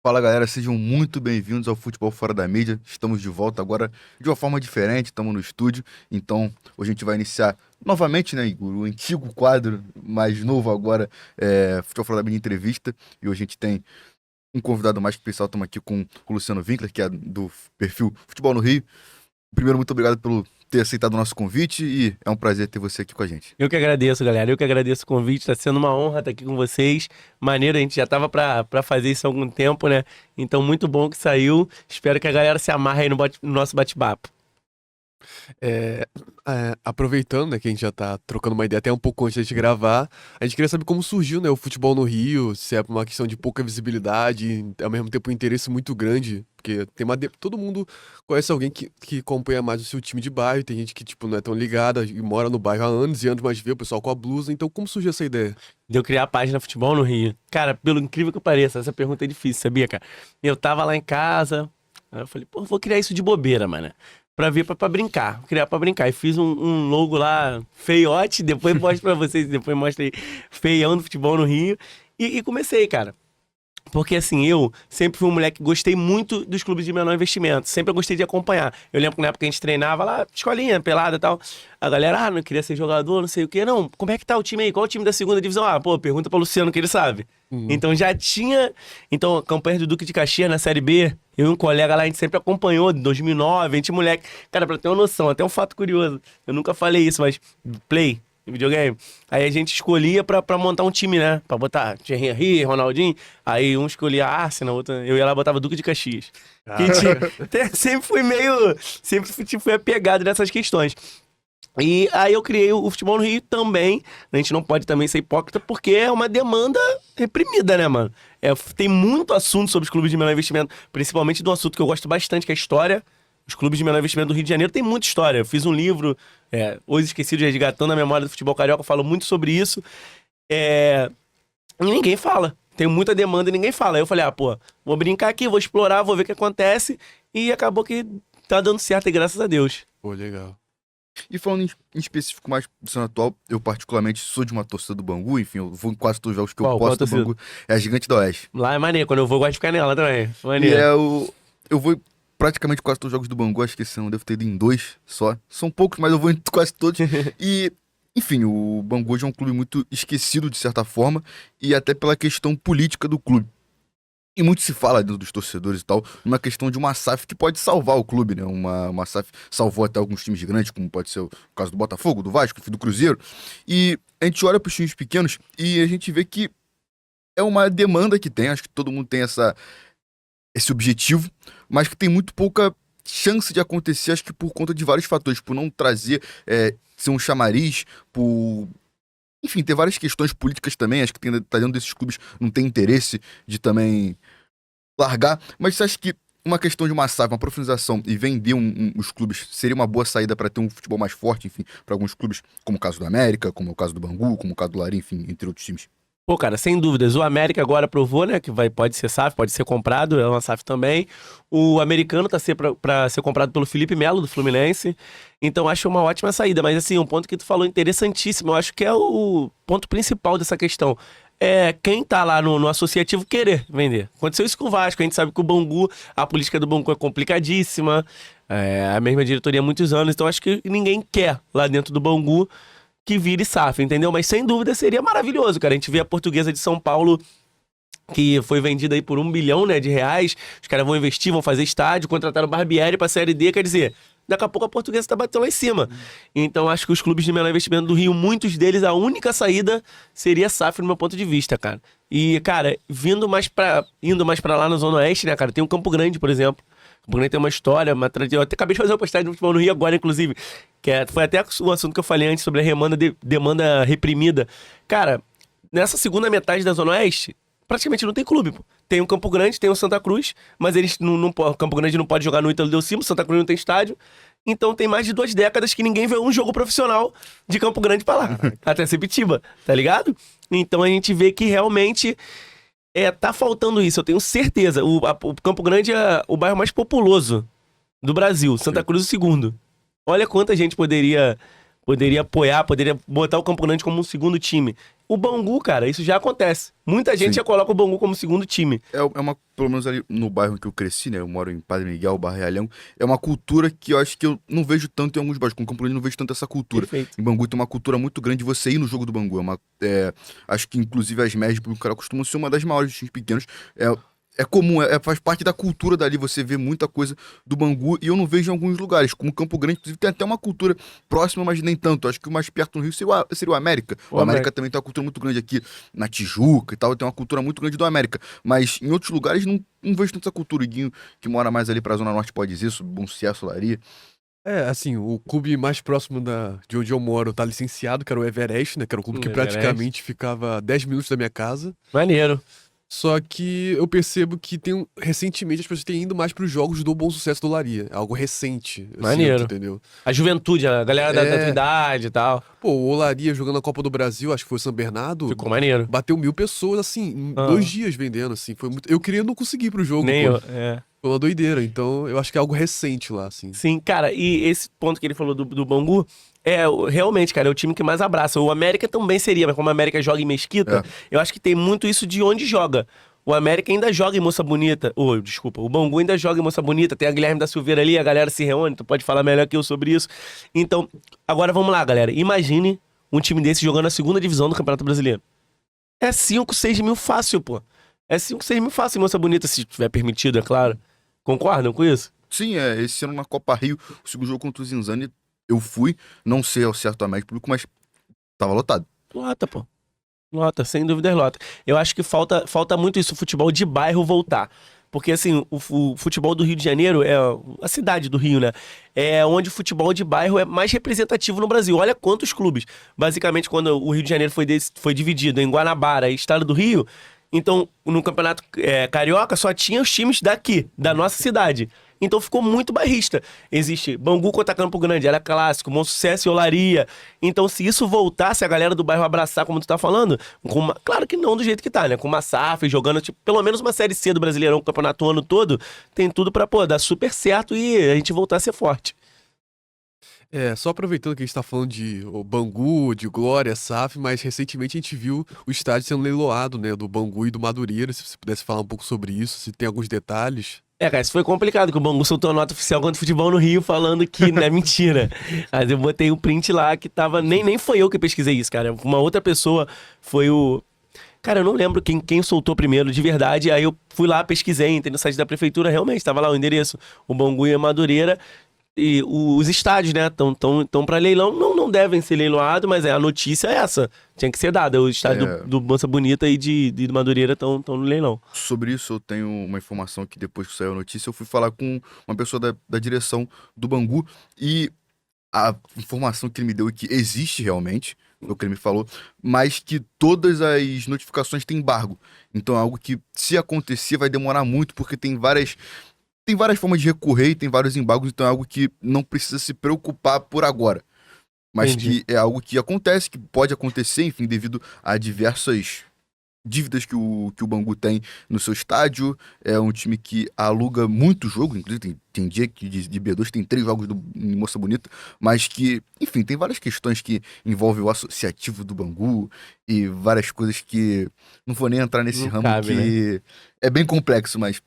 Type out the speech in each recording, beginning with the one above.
Fala galera, sejam muito bem-vindos ao Futebol Fora da Mídia. Estamos de volta agora de uma forma diferente, estamos no estúdio. Então, hoje a gente vai iniciar novamente, né, Igor, o antigo quadro, mais novo agora, Futebol Fora da Mídia Entrevista. E hoje a gente tem um convidado mais especial, estamos aqui com o Luciano Winkler, que é do perfil Futebol no Rio. Primeiro, muito obrigado por ter aceitado o nosso convite e é um prazer ter você aqui com a gente. Eu que agradeço, galera. Eu que agradeço o convite. Tá sendo uma honra estar aqui com vocês. Maneiro, a gente já tava pra fazer isso há algum tempo, né? Então, muito bom que saiu. Espero que a galera se amarre aí no nosso bate-papo. Aproveitando, né, que a gente já tá trocando uma ideia até um pouco antes de gravar, a gente queria saber como surgiu, né, o futebol no Rio, se é uma questão de pouca visibilidade, ao mesmo tempo um interesse muito grande, porque todo mundo conhece alguém que acompanha mais o seu time de bairro, tem gente que, tipo, não é tão ligada e mora no bairro há anos e anos, mas vê o pessoal com a blusa, então como surgiu essa ideia? De eu criar a página Futebol no Rio. Cara, pelo incrível que pareça, essa pergunta é difícil, sabia, cara? Eu tava lá em casa, aí eu falei, pô, vou criar isso de bobeira, mano. Pra brincar, criar pra brincar. E fiz um logo lá, feiote, depois mostro pra vocês, depois mostro aí, feião do futebol no Rio. E comecei, cara. Porque assim, eu sempre fui um moleque que gostei muito dos clubes de menor investimento. Sempre eu gostei de acompanhar. Eu lembro que na época a gente treinava lá, escolinha, pelada e tal. A galera, não queria ser jogador, não sei o quê. Não, como é que tá o time aí? Qual é o time da segunda divisão? Pô, pergunta pra Luciano que ele sabe. Então já tinha... Então, a campanha do Duque de Caxias na Série B, eu e um colega lá, a gente sempre acompanhou, em 2009, a gente moleque. Cara, pra ter uma noção, até um fato curioso. Eu nunca falei isso, mas Play... videogame. Aí a gente escolhia pra montar um time, né? Pra botar Thierry Henry, Ronaldinho. Aí um escolhia Arsenal, outro... eu ia lá e botava Duque de Caxias. Sempre fui meio... Sempre fui apegado nessas questões. E aí eu criei o Futebol no Rio também. A gente não pode também ser hipócrita, porque é uma demanda reprimida, né, mano? Tem muito assunto sobre os clubes de menor investimento, principalmente de um assunto que eu gosto bastante, que é a história. Os clubes de menor investimento do Rio de Janeiro tem muita história. Eu fiz um livro, Os Esquecidos, Resgatando a Memória do Futebol Carioca, eu falo muito sobre isso. E ninguém fala. Tem muita demanda e ninguém fala. Aí eu falei, pô, vou brincar aqui, vou explorar, vou ver o que acontece. E acabou que tá dando certo, e graças a Deus. Pô, legal. E falando em específico mais do Ceará atual, eu particularmente sou de uma torcida do Bangu, enfim, eu vou em quase todos os jogos que eu posso do Bangu, é a Gigante da Oeste. Lá é maneiro, quando eu vou, eu gosto de ficar nela também. Maneiro. E eu vou praticamente quase todos os jogos do Bangu, acho que esse ano devo ter ido em 2 só. São poucos, mas eu vou em quase todos. E, enfim, o Bangu hoje é um clube muito esquecido de certa forma, e até pela questão política do clube. E muito se fala dentro dos torcedores e tal, numa questão de uma SAF que pode salvar o clube, né? Uma SAF salvou até alguns times grandes, como pode ser o caso do Botafogo, do Vasco, enfim, do Cruzeiro. E a gente olha para os times pequenos e a gente vê que é uma demanda que tem, acho que todo mundo tem esse objetivo, mas que tem muito pouca chance de acontecer, acho que por conta de vários fatores, por não trazer, ser um chamariz, por... Enfim, ter várias questões políticas também, acho que tá dentro desses clubes não tem interesse de também largar, mas você acha que uma questão de uma SAF, uma profundização e vender os clubes seria uma boa saída para ter um futebol mais forte, enfim, para alguns clubes, como o caso do América, como o caso do Bangu, como o caso do Lari, enfim, entre outros times? Pô, cara, sem dúvidas. O América agora provou, né, que pode ser SAF, pode ser comprado, é uma SAF também. O americano tá pra ser comprado pelo Felipe Melo, do Fluminense. Então, acho uma ótima saída. Mas, assim, um ponto que tu falou interessantíssimo, eu acho que é o ponto principal dessa questão. É quem tá lá no associativo querer vender. Aconteceu isso com o Vasco, a gente sabe que o Bangu, a política do Bangu é complicadíssima, a mesma diretoria há muitos anos, então acho que ninguém quer lá dentro do Bangu que vire SAF, entendeu? Mas sem dúvida seria maravilhoso, cara. A gente vê a Portuguesa de São Paulo, que foi vendida aí por R$1 bilhão, né, de reais. Os caras vão investir, vão fazer estádio, contrataram o Barbieri pra Série D, quer dizer, daqui a pouco a Portuguesa tá batendo lá em cima. Então acho que os clubes de menor investimento do Rio, muitos deles, a única saída seria SAF, no meu ponto de vista, cara. E, cara, indo mais pra lá na Zona Oeste, né, cara, tem o Campo Grande, por exemplo. O Campo Grande tem uma história, eu até acabei de fazer uma postagem no Futebol no Rio agora, inclusive, foi até o assunto que eu falei antes sobre a demanda reprimida. Cara, nessa segunda metade da Zona Oeste, praticamente não tem clube, pô. Tem o Campo Grande, tem o Santa Cruz, mas eles o Campo Grande não pode jogar no Ítalo Del Cimo, Santa Cruz não tem estádio. Então tem mais de 2 décadas que ninguém vê um jogo profissional de Campo Grande pra lá. Até Sepitiba, tá ligado? Então a gente vê que realmente tá faltando isso, eu tenho certeza. O Campo Grande é o bairro mais populoso do Brasil, Santa Cruz o segundo. Olha quanta gente poderia apoiar, poderia botar o Campo Grande como um segundo time. O Bangu, cara, isso já acontece. Muita gente Sim. já coloca o Bangu como segundo time. É uma, pelo menos ali no bairro que eu cresci, né? Eu moro em Padre Miguel, Barra Realhão. É uma cultura que eu acho que eu não vejo tanto em alguns bairros. Com Campo Grande eu não vejo tanto essa cultura. Perfeito. Em Bangu tem uma cultura muito grande de você ir no jogo do Bangu. Acho que inclusive as médias de público cara, costumam ser uma das maiores dos times pequenos. É comum, faz parte da cultura dali, você vê muita coisa do Bangu e eu não vejo em alguns lugares, como Campo Grande, inclusive tem até uma cultura próxima, mas nem tanto. Acho que o mais perto no Rio seria o América. O América também tem uma cultura muito grande aqui na Tijuca e tal, tem uma cultura muito grande do América. Mas em outros lugares não vejo tanta cultura. O Guinho, que mora mais ali pra Zona Norte, pode dizer isso, Bom Sucesso, Olaria. Assim, o clube mais próximo de onde eu moro tá licenciado, que era o Everest, né? Que era um clube que Everest. praticamente ficava 10 minutos da minha casa. Maneiro. Só que eu percebo que recentemente as pessoas têm ido mais pros jogos do Bom Sucesso do Olaria. É algo recente, eu Maneiro. sinto, entendeu? A juventude, a galera da tua idade e tal. Pô, o Olaria jogando a Copa do Brasil, acho que foi o São Bernardo, Ficou maneiro. bateu 1.000 pessoas, assim, em 2 dias vendendo, assim. Foi muito... Eu queria não conseguir ir pro jogo, Nem pô. eu, Foi uma doideira, então eu acho que é algo recente lá, assim. Sim, cara, e esse ponto que ele falou do Bangu, realmente, cara, é o time que mais abraça. O América também seria, mas como o América joga em Mesquita, eu acho que tem muito isso de onde joga. O América ainda joga em Moça Bonita. Desculpa, o Bangu ainda joga em Moça Bonita. Tem a Guilherme da Silveira ali, a galera se reúne, tu pode falar melhor que eu sobre isso. Então, agora vamos lá, galera. Imagine um time desse jogando na segunda divisão do Campeonato Brasileiro. É 5, 6 mil fácil, pô. É 5, 6 mil fácil em Moça Bonita, se tiver permitido, é claro. Concordam com isso? Sim, esse ano na Copa Rio, o segundo jogo contra o Zinzani, eu fui, não sei ao certo a média público, mas tava lotado. Lota, pô. Lota, sem dúvidas lota. Eu acho que falta muito isso, o futebol de bairro voltar. Porque, assim, o futebol do Rio de Janeiro é a cidade do Rio, né? É onde o futebol de bairro é mais representativo no Brasil. Olha quantos clubes. Basicamente, quando o Rio de Janeiro foi dividido em Guanabara e Estado do Rio, então, no Campeonato Carioca só tinha os times daqui, da nossa cidade. Então ficou muito bairrista. Existe Bangu contra Campo Grande, era clássico, Bom Sucesso e Olaria. Então, se isso voltasse, a galera do bairro abraçar, como tu tá falando, claro que não do jeito que tá, né? Com uma SAF, jogando tipo, pelo menos uma Série C do Brasileirão, campeonato o ano todo, tem tudo pra, dar super certo e a gente voltar a ser forte. Só aproveitando que a gente tá falando de Bangu, de Glória, SAF, mas recentemente a gente viu o estádio sendo leiloado, né? Do Bangu e do Madureira. Se você pudesse falar um pouco sobre isso, se tem alguns detalhes. Cara, isso foi complicado, que o Bangu soltou a nota oficial contra o futebol no Rio falando que não é mentira. Mas eu botei o print lá que tava. Nem foi eu que pesquisei isso, cara. Uma outra pessoa foi o. Cara, eu não lembro quem soltou primeiro, de verdade. Aí eu fui lá, pesquisei, entrei no site da prefeitura, realmente, tava lá o endereço. O Bangu e a Madureira. E os estádios, né, estão para leilão, não devem ser leiloados, mas a notícia é essa. Tinha que ser dada. O estádio do Moça Bonita e de Madureira estão no leilão. Sobre isso, eu tenho uma informação que depois que saiu a notícia, eu fui falar com uma pessoa da direção do Bangu e a informação que ele me deu é que existe realmente, foi o que ele me falou, mas que todas as notificações têm embargo. Então é algo que, se acontecer, vai demorar muito, porque tem várias formas de recorrer e tem vários embargos, então é algo que não precisa se preocupar por agora. Mas Entendi. que é algo que acontece, que pode acontecer, enfim, devido a diversas dívidas que o Bangu tem no seu estádio. É um time que aluga muito jogo, inclusive tem dia que de B2 tem 3 jogos em Moça Bonita, mas que, enfim, tem várias questões que envolvem o associativo do Bangu e várias coisas que não vou nem entrar nesse Não ramo, cabe, que é bem complexo, mas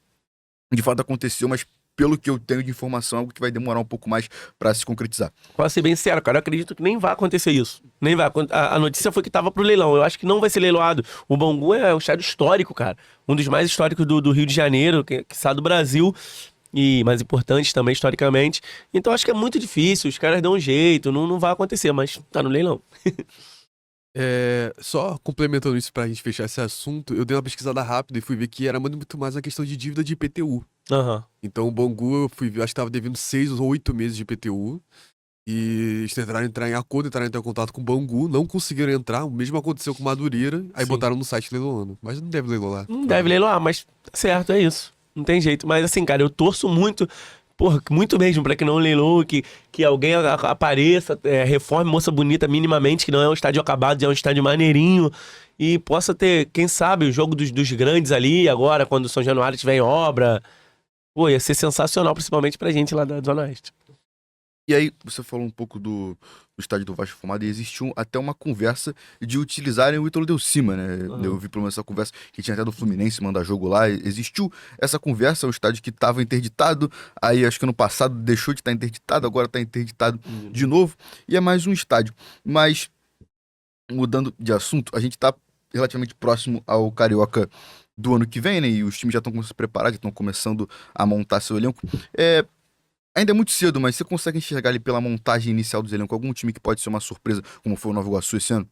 de fato aconteceu, mas pelo que eu tenho de informação, é algo que vai demorar um pouco mais pra se concretizar. Posso ser bem sincero, cara, eu acredito que nem vai acontecer isso. Nem vai. A notícia foi que tava pro leilão. Eu acho que não vai ser leiloado. O Bangu é um estádio histórico, cara. Um dos mais históricos do Rio de Janeiro, que está do Brasil. E mais importante também, historicamente. Então acho que é muito difícil, os caras dão um jeito, não vai acontecer, mas tá no leilão. Só complementando isso pra gente fechar esse assunto, eu dei uma pesquisada rápida e fui ver que era muito mais a questão de dívida de IPTU. Aham. Então o Bangu, eu fui ver, acho que tava devendo 6 ou 8 meses de IPTU. E eles tentaram entrar em acordo, entraram em contato com o Bangu, não conseguiram entrar. O mesmo aconteceu com Madureira, aí Sim. botaram no site leiloando. Mas não deve leiloar. Não deve leiloar, mas tá certo, é isso. Não tem jeito. Mas assim, cara, eu torço muito, porra, muito mesmo, pra que não leiloe, que alguém apareça, reforme Moça Bonita minimamente, que não é um estádio acabado, é um estádio maneirinho. E possa ter, quem sabe, o jogo dos grandes ali, agora, quando o São Januário tiver em obra. Pô, ia ser sensacional, principalmente pra gente lá da Zona Oeste. E aí, você falou um pouco do estádio do Vasco Formado e existiu até uma conversa de utilizarem o Ítalo Del Cima, né? Eu vi pelo menos essa conversa que tinha até do Fluminense mandar jogo lá. Existiu essa conversa, o estádio que estava interditado, aí acho que no passado deixou de estar interditado, agora está interditado de novo, e é mais um estádio. Mas, mudando de assunto, a gente está relativamente próximo ao Carioca do ano que vem, né? E os times já estão começando a se preparar, já estão começando a montar seu elenco. Ainda é muito cedo, mas você consegue enxergar ali pela montagem inicial dos elencos algum time que pode ser uma surpresa, como foi o Nova Iguaçu esse ano?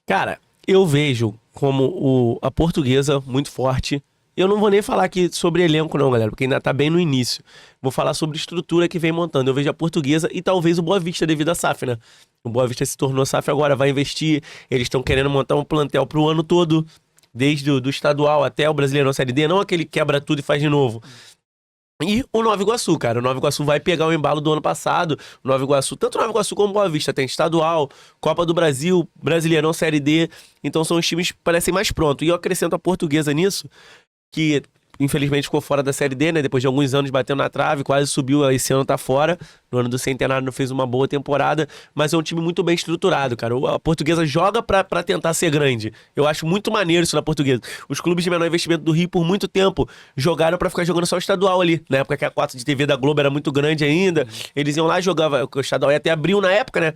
Cara, eu vejo como a Portuguesa muito forte. Eu não vou nem falar aqui sobre elenco não, galera, porque ainda tá bem no início. Vou falar sobre estrutura que vem montando. Eu vejo a Portuguesa e talvez o Boa Vista devido à SAF, né? O Boa Vista se tornou SAF agora, vai investir. Eles estão querendo montar um plantel pro ano todo, desde do estadual até o Brasileirão Série D, não aquele que quebra tudo e faz de novo. E o Nova Iguaçu, cara. O Nova Iguaçu vai pegar o embalo do ano passado. O Nova Iguaçu, tanto o Nova Iguaçu como o Boa Vista, tem estadual, Copa do Brasil, Brasileirão Série D. Então são os times que parecem mais prontos. E eu acrescento a Portuguesa nisso, que infelizmente ficou fora da Série D, né? Depois de alguns anos batendo na trave, quase subiu, esse ano tá fora. No ano do Centenário não fez uma boa temporada, mas é um time muito bem estruturado, cara. A Portuguesa joga pra tentar ser grande. Eu acho muito maneiro isso na Portuguesa. Os clubes de menor investimento do Rio, por muito tempo, jogaram pra ficar jogando só o estadual ali. Na época que a cota de TV da Globo era muito grande ainda, eles iam lá e jogavam. O estadual ia até abril na época, né?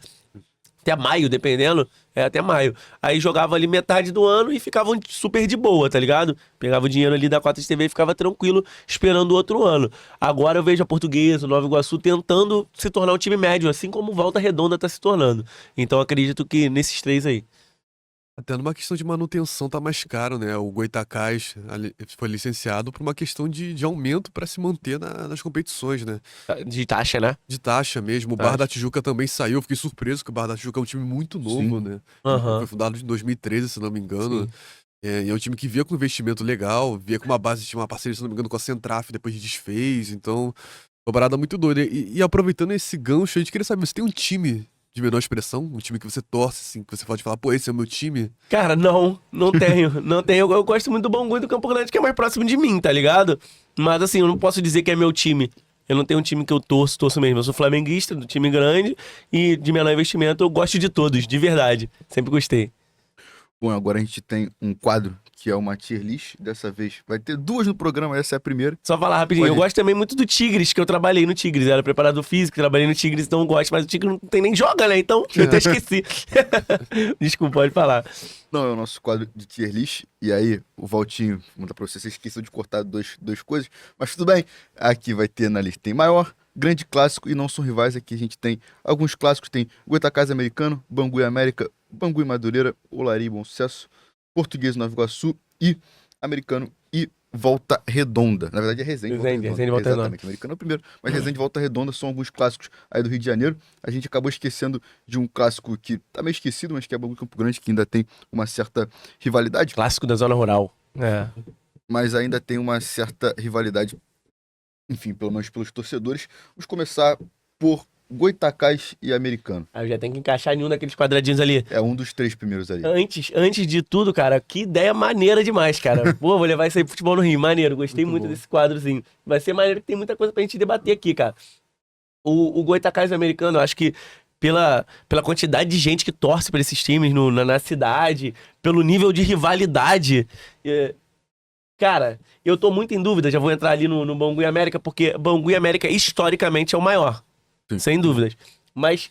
Até maio, dependendo. Até maio. Aí jogava ali metade do ano e ficavam super de boa, tá ligado? Pegava o dinheiro ali da cota de TV e ficava tranquilo esperando o outro ano. Agora eu vejo a Portuguesa, o Nova Iguaçu tentando se tornar um time médio, assim como o Volta Redonda tá se tornando. Então acredito que nesses três aí. Até numa questão de manutenção tá mais caro, né? O Goitacás foi licenciado por uma questão de aumento para se manter nas competições, né? De taxa, né? De taxa mesmo. O Barra da Tijuca também saiu. Eu fiquei surpreso que o Barra da Tijuca é um time muito novo, Sim. né? Aham. Foi fundado em 2013, se não me engano. Sim. E é um time que via com investimento legal, via com uma base, tinha uma parceria, se não me engano, com a Centraf, depois desfez. Então, uma parada muito doida. E aproveitando esse gancho, a gente queria saber, você tem um time de menor expressão? Um time que você torce, assim, que você pode falar, pô, esse é o meu time? Cara, não tenho. Não tenho. Eu gosto muito do Bangu e do Campo Grande, que é mais próximo de mim, tá ligado? Mas assim, eu não posso dizer que é meu time. Eu não tenho um time que eu torço mesmo. Eu sou flamenguista, do time grande e de menor investimento. Eu gosto de todos, de verdade. Sempre gostei. Bom, agora a gente tem um quadro que é uma tier list. Dessa vez vai ter duas no programa, essa é a primeira. Só falar rapidinho, Pode eu ir. gosto também muito do Tigres, que eu trabalhei no Tigres. Eu era preparador físico, trabalhei no Tigres, então eu gosto. Mas o Tigres não tem nem joga, né? Então eu até esqueci. Desculpa, pode falar. Não, é o nosso quadro de tier list. E aí, o Valtinho, vou contar pra você esqueceu de cortar duas coisas. Mas tudo bem. Aqui vai ter na lista. Tem maior, grande clássico e não são rivais. Aqui a gente tem alguns clássicos. Tem Goitacás Americano, Bangu e América, Bangu e Madureira, Olaria e Bom Sucesso, Português Nova Iguaçu e Americano e Volta Redonda. Na verdade é Resende, Resende e Volta Redonda. Exatamente, Americano é o primeiro, mas Resende e Volta Redonda são alguns clássicos aí do Rio de Janeiro. A gente acabou esquecendo de um clássico que tá meio esquecido, mas que é Bangu e Campo Grande, que ainda tem uma certa rivalidade, Clássico da zona rural. É. mas ainda tem uma certa rivalidade, enfim, pelo menos pelos torcedores. Vamos começar por Goitacás e Americano. Aí eu já tenho que encaixar em um daqueles quadradinhos ali. É um dos três primeiros ali. Antes de tudo, cara, que ideia maneira demais, cara. Pô, vou levar isso aí pro futebol no Rio. Maneiro, gostei muito bom. desse quadrozinho. Vai ser maneiro que tem muita coisa pra gente debater aqui, cara. O Goitacás Americano, eu acho que pela quantidade de gente que torce pra esses times na cidade, pelo nível de rivalidade. Cara, eu tô muito em dúvida, já vou entrar ali no Bangu e América, porque Bangu e América historicamente é o maior. Sim. Sem dúvidas. Mas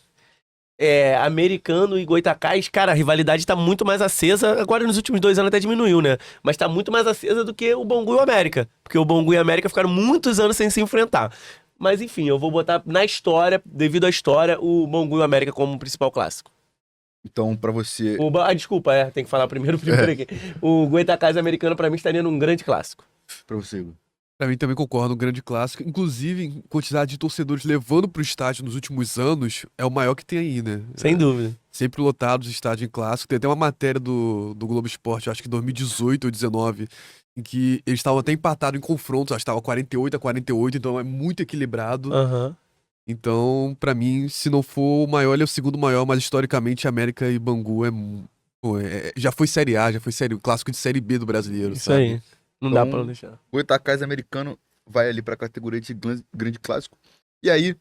Americano e Goitacás, cara, a rivalidade tá muito mais acesa. Agora nos últimos 2 anos até diminuiu, né? Mas tá muito mais acesa do que o Bangu e o América. Porque o Bangu e o América ficaram muitos anos sem se enfrentar. Mas enfim, eu vou botar na história, devido à história, o Bangu e o América como principal clássico. Então, pra você. Desculpa, tem que falar primeiro aqui. O Goitacás Americano pra mim estaria num grande clássico. Pra você, Igor. Pra mim também concordo, um grande clássico. Inclusive, em quantidade de torcedores levando pro estádio nos últimos anos, é o maior que tem aí, né? Sem dúvida. Sempre lotados, estádio em clássico. Tem até uma matéria do Globo Esporte, acho que em 2018 ou 2019, em que eles estavam até empatados em confrontos, acho que estava 48-48, então é muito equilibrado. Aham. Então, pra mim, se não for o maior, ele é o segundo maior, mas historicamente América e Bangu já foi Série A, já foi clássico de Série B do brasileiro, Isso sabe? aí. Não dá Então, pra não deixar. O Goitacás Americano vai ali pra categoria de grande clássico. E aí,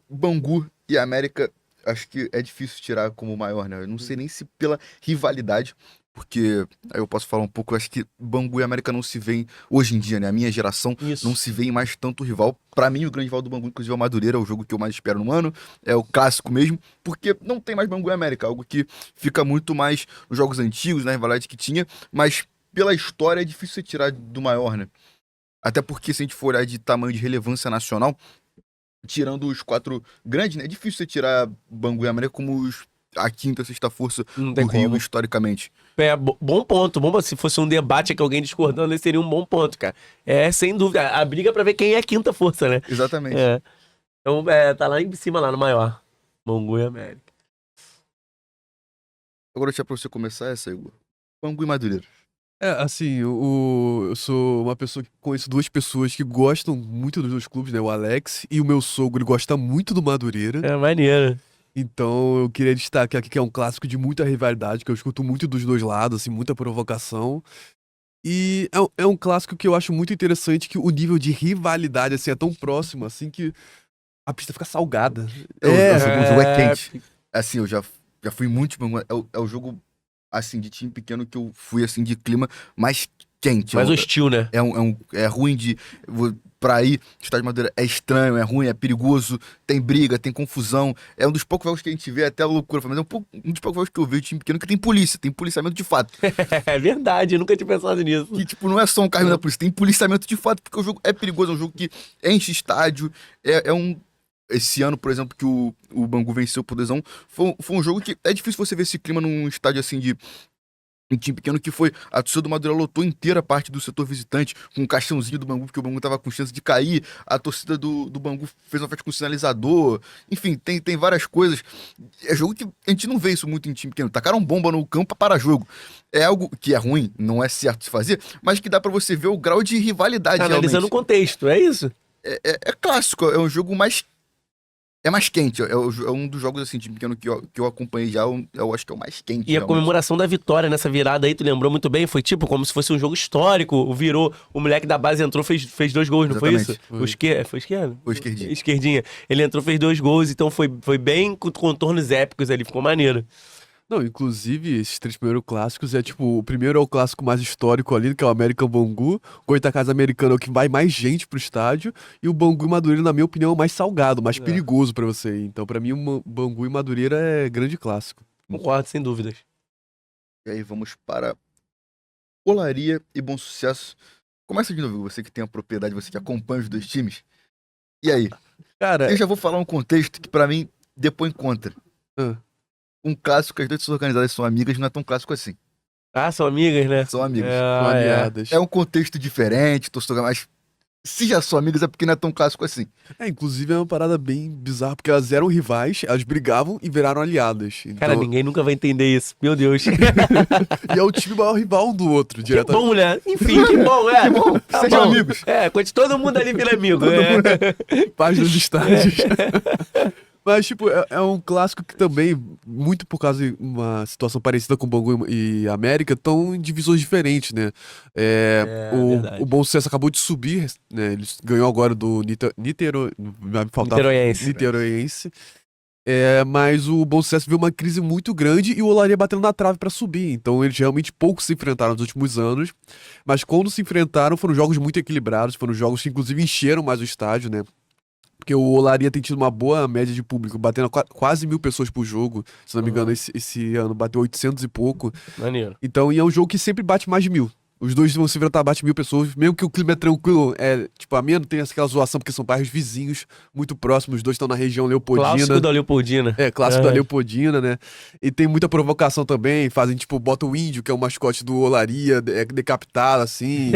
Bangu e América, acho que é difícil tirar como o maior, né? Eu não sei nem se pela rivalidade, porque aí eu posso falar um pouco, eu acho que Bangu e América não se veem hoje em dia, né? A minha geração não Isso. se vê mais tanto rival. Pra mim, o grande rival do Bangu, inclusive, é o Madureira, é o jogo que eu mais espero no ano, é o clássico mesmo, porque não tem mais Bangu e América, algo que fica muito mais nos jogos antigos, na rivalidade que tinha, mas pela história é difícil você tirar do maior, né? Até porque se a gente for olhar de tamanho de relevância nacional, tirando os quatro grandes, né? É difícil você tirar Bangu e América como a quinta, sexta força Não do tem Rio como. historicamente. Bom ponto. Se fosse um debate aqui, alguém discordando, esse seria um bom ponto, cara. É, sem dúvida. A briga é pra ver quem é a quinta força, né? Exatamente. É. Então, tá lá em cima, lá no maior. Bangu e América. Agora, deixa pra você começar essa, Igor. Bangu e Madureira. Assim, eu sou uma pessoa que conheço duas pessoas que gostam muito dos dois clubes, né? O Alex e o meu sogro, ele gosta muito do Madureira. É maneiro. Então eu queria destacar aqui que é um clássico de muita rivalidade, que eu escuto muito dos dois lados, assim, muita provocação. E é um clássico que eu acho muito interessante, que o nível de rivalidade, assim, é tão próximo, assim, que a pista fica salgada. O jogo é É, quente. Assim, já fui muito de Bangu. É o jogo, assim, de time pequeno que eu fui, assim, de clima mais quente. mais hostil, né? É ruim pra ir. O estádio de Madureira é estranho, é ruim, é perigoso, tem briga, tem confusão. É um dos poucos jogos que a gente vê até a loucura. Mas um dos poucos jogos que eu vejo de time pequeno que tem polícia, tem policiamento de fato. É verdade, eu nunca tinha pensado nisso. Que, tipo, não é só um carro da polícia, tem policiamento de fato, porque o jogo é perigoso, é um jogo que enche estádio. Esse ano, por exemplo, que o Bangu venceu por 2-1, foi um jogo que é difícil você ver esse clima num estádio assim de um time pequeno que foi. A torcida do Madureira lotou inteira a parte do setor visitante, com um caixãozinho do Bangu, porque o Bangu tava com chance de cair. A torcida do Bangu fez uma festa com sinalizador. Enfim, tem várias coisas. É jogo que a gente não vê isso muito em time pequeno. Tacaram bomba no campo para jogo. É algo que é ruim, não é certo de fazer, mas que dá pra você ver o grau de rivalidade Analisando o realmente. contexto, é isso? É clássico, é um jogo mais. É mais quente, é um dos jogos assim, time pequeno que eu acompanhei já, eu acho que é o mais quente, E a realmente. comemoração da vitória nessa virada aí, tu lembrou muito bem? Foi tipo como se fosse um jogo histórico. Virou, o moleque da base entrou, fez dois gols, não foi isso? Exatamente. Foi esquerda? Foi esquerdinho. Esquerdinha. Ele entrou, fez dois gols, então foi bem com contornos épicos ali, ficou maneiro. Não, inclusive, esses três primeiros clássicos tipo, o primeiro é o clássico mais histórico ali, que é o América Bangu. O Goitacazes Americano é o que vai mais gente pro estádio. E o Bangu e Madureira, na minha opinião, é o mais salgado, mais É, perigoso pra você ir. Então, pra mim, o Bangu e Madureira é grande clássico. concordo, sem dúvidas. E aí vamos para Olaria e Bom Sucesso. Começa de novo, você que tem a propriedade, você que acompanha os dois times. E aí? Cara, Eu já vou falar um contexto que pra mim depõe contra. ah, Um clássico que as duas organizadas são amigas não é tão clássico assim. Ah, são amigas, né? São amigas. são É. aliadas. É um contexto diferente, torcedor, mas se já são amigas é porque não é tão clássico assim. Inclusive é uma parada bem bizarra, porque elas eram rivais, elas brigavam e viraram aliadas. Cara, Então, ninguém nunca vai entender isso. Meu Deus. e é o time maior rival um do outro, Que diretamente. bom, né? Enfim, que bom, é. Que bom, Tá sejam bom. amigos. Todo mundo ali vira amigo. Todo é. mundo Parte dos estádios. Mas, tipo, é um clássico que também, muito por causa de uma situação parecida com Bangu e América, estão em divisões diferentes, né? É, O verdade. Bom Sucesso acabou de subir, né? Ele ganhou agora do vai me faltar, Niteroiense. Niteroiense. Mas o Bom Sucesso viu uma crise muito grande e o Olaria batendo na trave pra subir. Então eles realmente pouco se enfrentaram nos últimos anos. Mas quando se enfrentaram, foram jogos muito equilibrados, foram jogos que inclusive encheram mais o estádio, né? Porque o Olaria tem tido uma boa média de público, batendo quase 1.000 pessoas por jogo. Se não me engano, Uhum. esse ano bateu 800 e pouco. Maneiro. Então, e é um jogo que sempre bate mais de 1.000. Os dois vão se enfrentar, bate 1.000 pessoas. Mesmo que o clima é tranquilo, tipo, a minha não tem aquela zoação, porque são bairros vizinhos, muito próximos. Os dois estão na região Leopoldina. Clássico da Leopoldina. Clássico da É. Leopoldina, né? E tem muita provocação também. Fazem, tipo, bota o índio, que é o mascote do Olaria, decapitado, assim.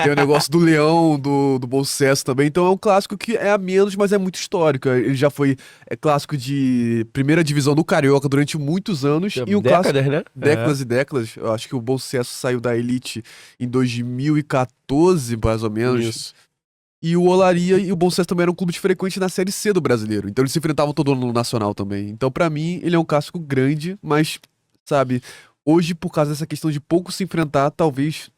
Tem o negócio do leão, do Bom Sucesso também. Então é um clássico que é a menos, mas é muito histórico. Ele já foi clássico de primeira divisão do Carioca durante muitos anos. E um clássico. Décadas, né? Décadas e décadas. Eu acho que o Bom Sucesso saiu da Elite em 2014, mais ou menos. Isso. E o Olaria e o Bom Sucesso também eram clubes frequentes na Série C do Brasileiro. Então eles se enfrentavam todo ano no Nacional também. Então, pra mim, ele é um clássico grande, mas, sabe, hoje, por causa dessa questão de pouco se enfrentar, talvez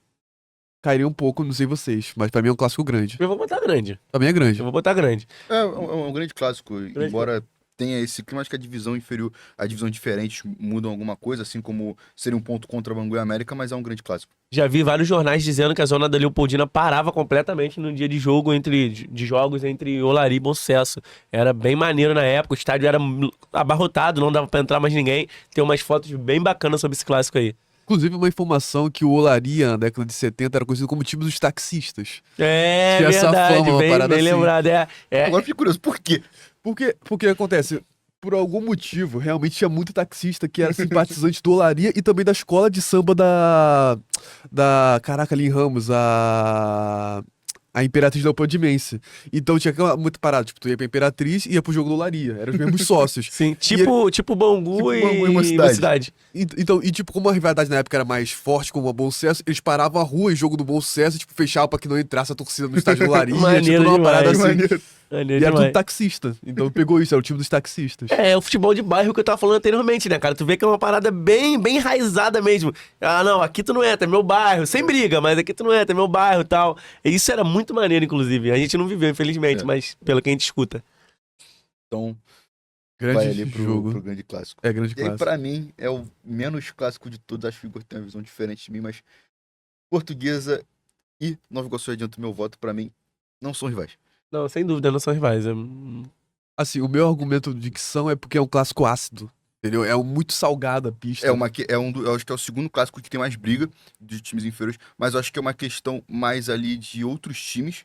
cairia um pouco, não sei vocês, mas pra mim é um clássico grande. Eu vou botar grande. Pra mim é grande. Eu vou botar grande. É um grande clássico, embora tenha esse clima, acho que a divisão inferior, a divisão diferente mudam alguma coisa, assim como seria um ponto contra Bangu e América, mas é um grande clássico. Já vi vários jornais dizendo que a zona da Leopoldina parava completamente no dia de jogo de jogos entre Olaria e Bom Sucesso. Era bem maneiro na época, o estádio era abarrotado, não dava pra entrar mais ninguém. Tem umas fotos bem bacanas sobre esse clássico aí. Inclusive, uma informação que o Olaria, na década de 70, era conhecido como time dos taxistas. É Tinha essa verdade, fama, uma bem parada assim. lembrado. Agora fiquei curioso, por quê? Porque acontece, por algum motivo, realmente tinha muito taxista que era simpatizante do Olaria e também da escola de samba caraca, ali em Ramos, a Imperatriz Leopoldinense. Então tinha muito parado, tipo, tu ia pra Imperatriz e ia pro jogo do Olaria, eram os mesmos sócios. Sim, tipo Bangu Tipo Bangu e e Mocidade. Então, tipo, como a rivalidade na época era mais forte com o Bom Sucesso, eles paravam a rua em jogo do Bom Sucesso e, tipo, fechavam pra que não entrasse a torcida no estádio do Olaria. Maneiro Tipo, uma demais. parada assim. Maneiro. Maneiro E era demais. tudo taxista. Então pegou isso, era o time dos taxistas. É o futebol de bairro que eu tava falando anteriormente, né, cara? Tu vê que é uma parada bem enraizada mesmo. Ah, não, aqui tu não entra, é meu bairro. Sem briga, mas aqui tu não entra, é meu bairro e tal. E isso era muito maneiro, inclusive. A gente não viveu, infelizmente, mas pelo que a gente escuta. Então, Grande vai ali jogo. pro grande clássico. É, grande E aí, clássico. pra mim, é o menos clássico de todos. Acho que o Igor tem uma visão diferente de mim, mas Portuguesa e Nova Iguaçu, adianto meu voto, pra mim, não são rivais. Não, sem dúvida, não são rivais. Assim, o meu argumento de que são é porque é um clássico ácido. Entendeu? É muito salgada a pista. Eu acho que é o segundo clássico que tem mais briga de times inferiores, mas eu acho que é uma questão mais ali de outros times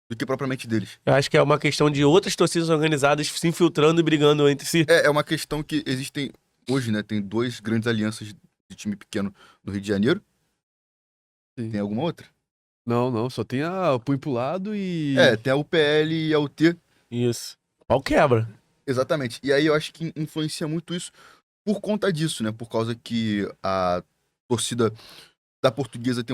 do que propriamente deles. Eu acho que é uma questão de outras torcidas organizadas se infiltrando e brigando entre si. É uma questão que existem hoje, né? Tem duas grandes alianças de time pequeno no Rio de Janeiro. Sim. Tem alguma outra? Não, só tem a Punho pro lado e. Tem a UPL e a UT. Isso. Pau quebra. Exatamente. E aí eu acho que influencia muito isso por conta disso, né? Por causa que a torcida da Portuguesa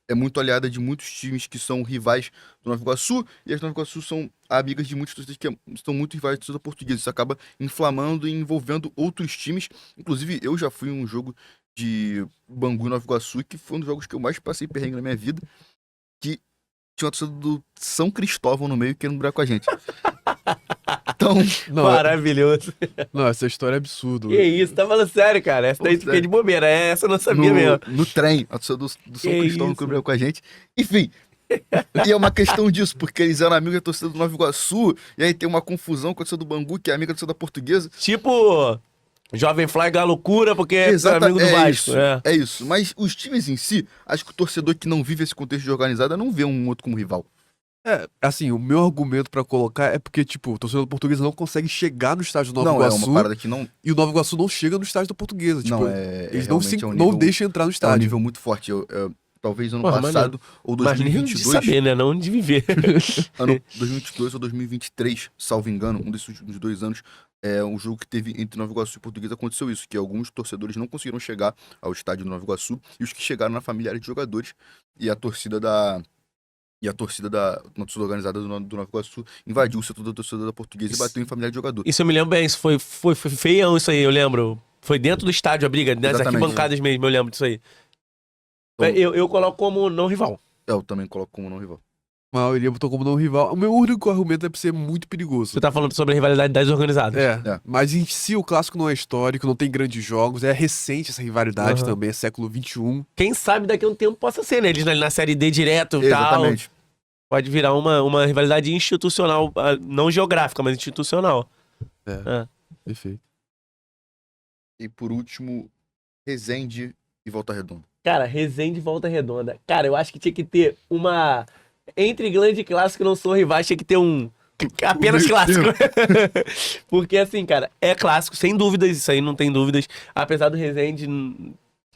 é muito aliada de muitos times que são rivais do Nova Iguaçu, e as Nova Iguaçu são amigas de muitos torcedores que são muito rivais da torcida portuguesa. Isso acaba inflamando e envolvendo outros times. Inclusive, eu já fui em um jogo de Bangu e Nova Iguaçu, que foi um dos jogos que eu mais passei perrengue na minha vida, que tinha uma torcida do São Cristóvão no meio querendo brigar com a gente. Então, Não, Maravilhoso. não, essa história é absurda. Que isso, tá falando sério, cara. Essa daí tu fiquei de bobeira. Essa eu não sabia mesmo. no trem, a torcida do São Que Cristóvão isso? que brigou com a gente. Enfim. E é uma questão disso, porque eles eram amigos da torcida do Nova Iguaçu, e aí tem uma confusão com a torcida do Bangu, que é amiga da torcida portuguesa. Tipo, Jovem Fly Loucura, porque é amigo do Vasco. Isso, é isso. Mas os times em si, acho que o torcedor que não vive esse contexto de organizada não vê um outro como rival. Assim, o meu argumento pra colocar é porque, tipo, o torcedor português não consegue chegar no estádio do Nova Não, é Iguaçu uma parada que não. e o Nova Iguaçu não chega no estádio da Portuguesa. Tipo, eles realmente não nível, deixam entrar no é um estádio. nível muito forte. Talvez ano Porra, passado, ou Mas nem de 2022. saber, né? Não de viver. Ano 2022 ou 2023, salvo engano, um desses últimos 2 anos, um jogo que teve entre Nova Iguaçu e Portuguesa, aconteceu isso, que alguns torcedores não conseguiram chegar ao estádio do Nova Iguaçu, e os que chegaram na familiares de jogadores, e a torcida uma torcida organizada do Nova Iguaçu invadiu o setor da torcida da Portuguesa e bateu em familiar de jogador. Isso eu me lembro bem. Isso foi feião isso aí, eu lembro. Foi dentro do estádio a briga, nas Exatamente. arquibancadas mesmo, eu lembro disso aí. Então, Eu coloco como não rival. eu também coloco como não rival. A maioria botou como não rival. O meu único argumento é por ser muito perigoso. Você tá falando sobre a rivalidade das organizadas. É. Mas em si o clássico não é histórico, não tem grandes jogos, é recente essa rivalidade Aham. também, é século XXI. Quem sabe daqui a um tempo possa ser, né? Eles na Série D direto e tal. Exatamente. Pode virar uma rivalidade institucional, não geográfica, mas institucional. Perfeito. E por último, Resende e Volta Redonda. Cara, Resende e Volta Redonda. Cara, eu acho que tinha que ter uma... Entre grande clássico e não sou rivais, tinha que ter apenas clássico. Porque assim, cara, é clássico, sem dúvidas, isso aí não tem dúvidas. Apesar do Resende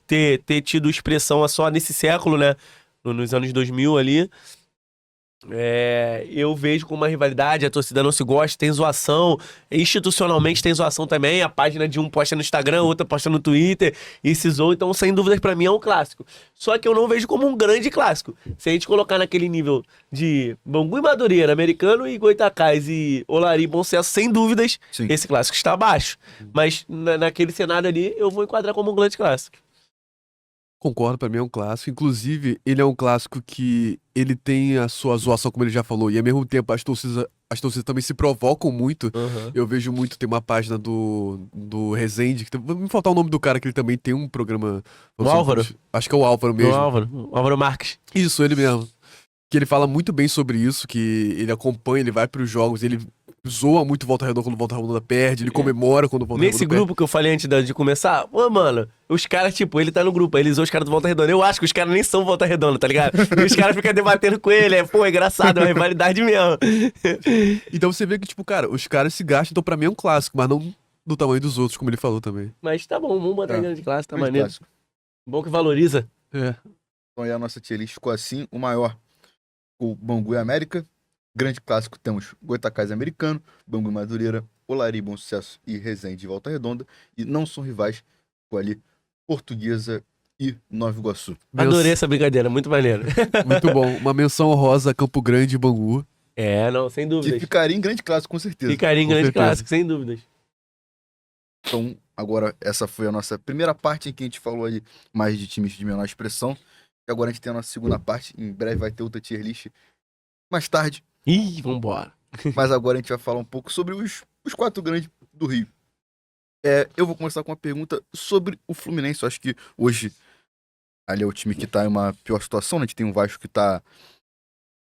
ter tido expressão só nesse século, né? Nos anos 2000 ali. Eu vejo com uma rivalidade, a torcida não se gosta, tem zoação, institucionalmente tem zoação também, a página de um posta no Instagram, outra posta no Twitter e se zoa, então sem dúvidas pra mim é um clássico. Só que eu não vejo como um grande clássico. Se a gente colocar naquele nível de Bangu e Madureira, Americano e Goitacás e Olaria e Bom Sucesso, sem dúvidas, Sim. esse clássico está abaixo. Mas naquele cenário ali, eu vou enquadrar como um grande clássico. Concordo, pra mim é um clássico. Inclusive, ele é um clássico que ele tem a sua zoação, como ele já falou, e ao mesmo tempo as torcidas também se provocam muito. Aham. Eu vejo muito, tem uma página do Rezende, vai me faltar o nome do cara, que ele também tem um programa. O Álvaro? Acho que é o Álvaro O mesmo. O Álvaro Marques. Isso, ele mesmo. Que ele fala muito bem sobre isso, que ele acompanha, ele vai pros jogos, ele zoa muito o Volta Redonda quando o Volta Redonda perde, ele comemora quando o Volta Nesse Redonda grupo que eu falei antes de começar, ô, mano, os caras, tipo, ele tá no grupo, aí ele zoou os caras do Volta Redonda. Eu acho que os caras nem são Volta Redonda, tá ligado? E os caras ficam debatendo com ele, é engraçado, é uma rivalidade mesmo. perde. Então você vê que, tipo, cara, os caras se gastam, então pra mim é um clássico, mas não do tamanho dos outros, como ele falou também. Mas tá bom, vamos botar É. em grande classe, tá Grande maneiro. clássico. Bom que valoriza. É. Então aí a nossa tier list ficou assim, o maior, o Bangu e América. Grande clássico temos Goitacás e Americano, Bangu e Madureira, Olari, Bom Sucesso e Resende e Volta Redonda. E não são rivais, ficou ali Portuguesa e Nova Iguaçu. Adorei essa brincadeira, muito maneiro. Muito bom. Uma menção honrosa a Campo Grande e Bangu. É, não, sem Que dúvidas. ficaria em grande clássico, com certeza. Ficaria em com grande certeza. clássico, sem dúvidas. Então, agora, essa foi a nossa primeira parte em que a gente falou aí mais de times de menor expressão. E agora a gente tem a nossa segunda parte. Em breve vai ter outra tier list mais tarde. Ih, vambora. Mas agora a gente vai falar um pouco sobre os quatro grandes do Rio. Eu vou começar com uma pergunta sobre o Fluminense. Eu acho que hoje ali é o time que tá em uma pior situação, né? A gente tem um Vasco que tá,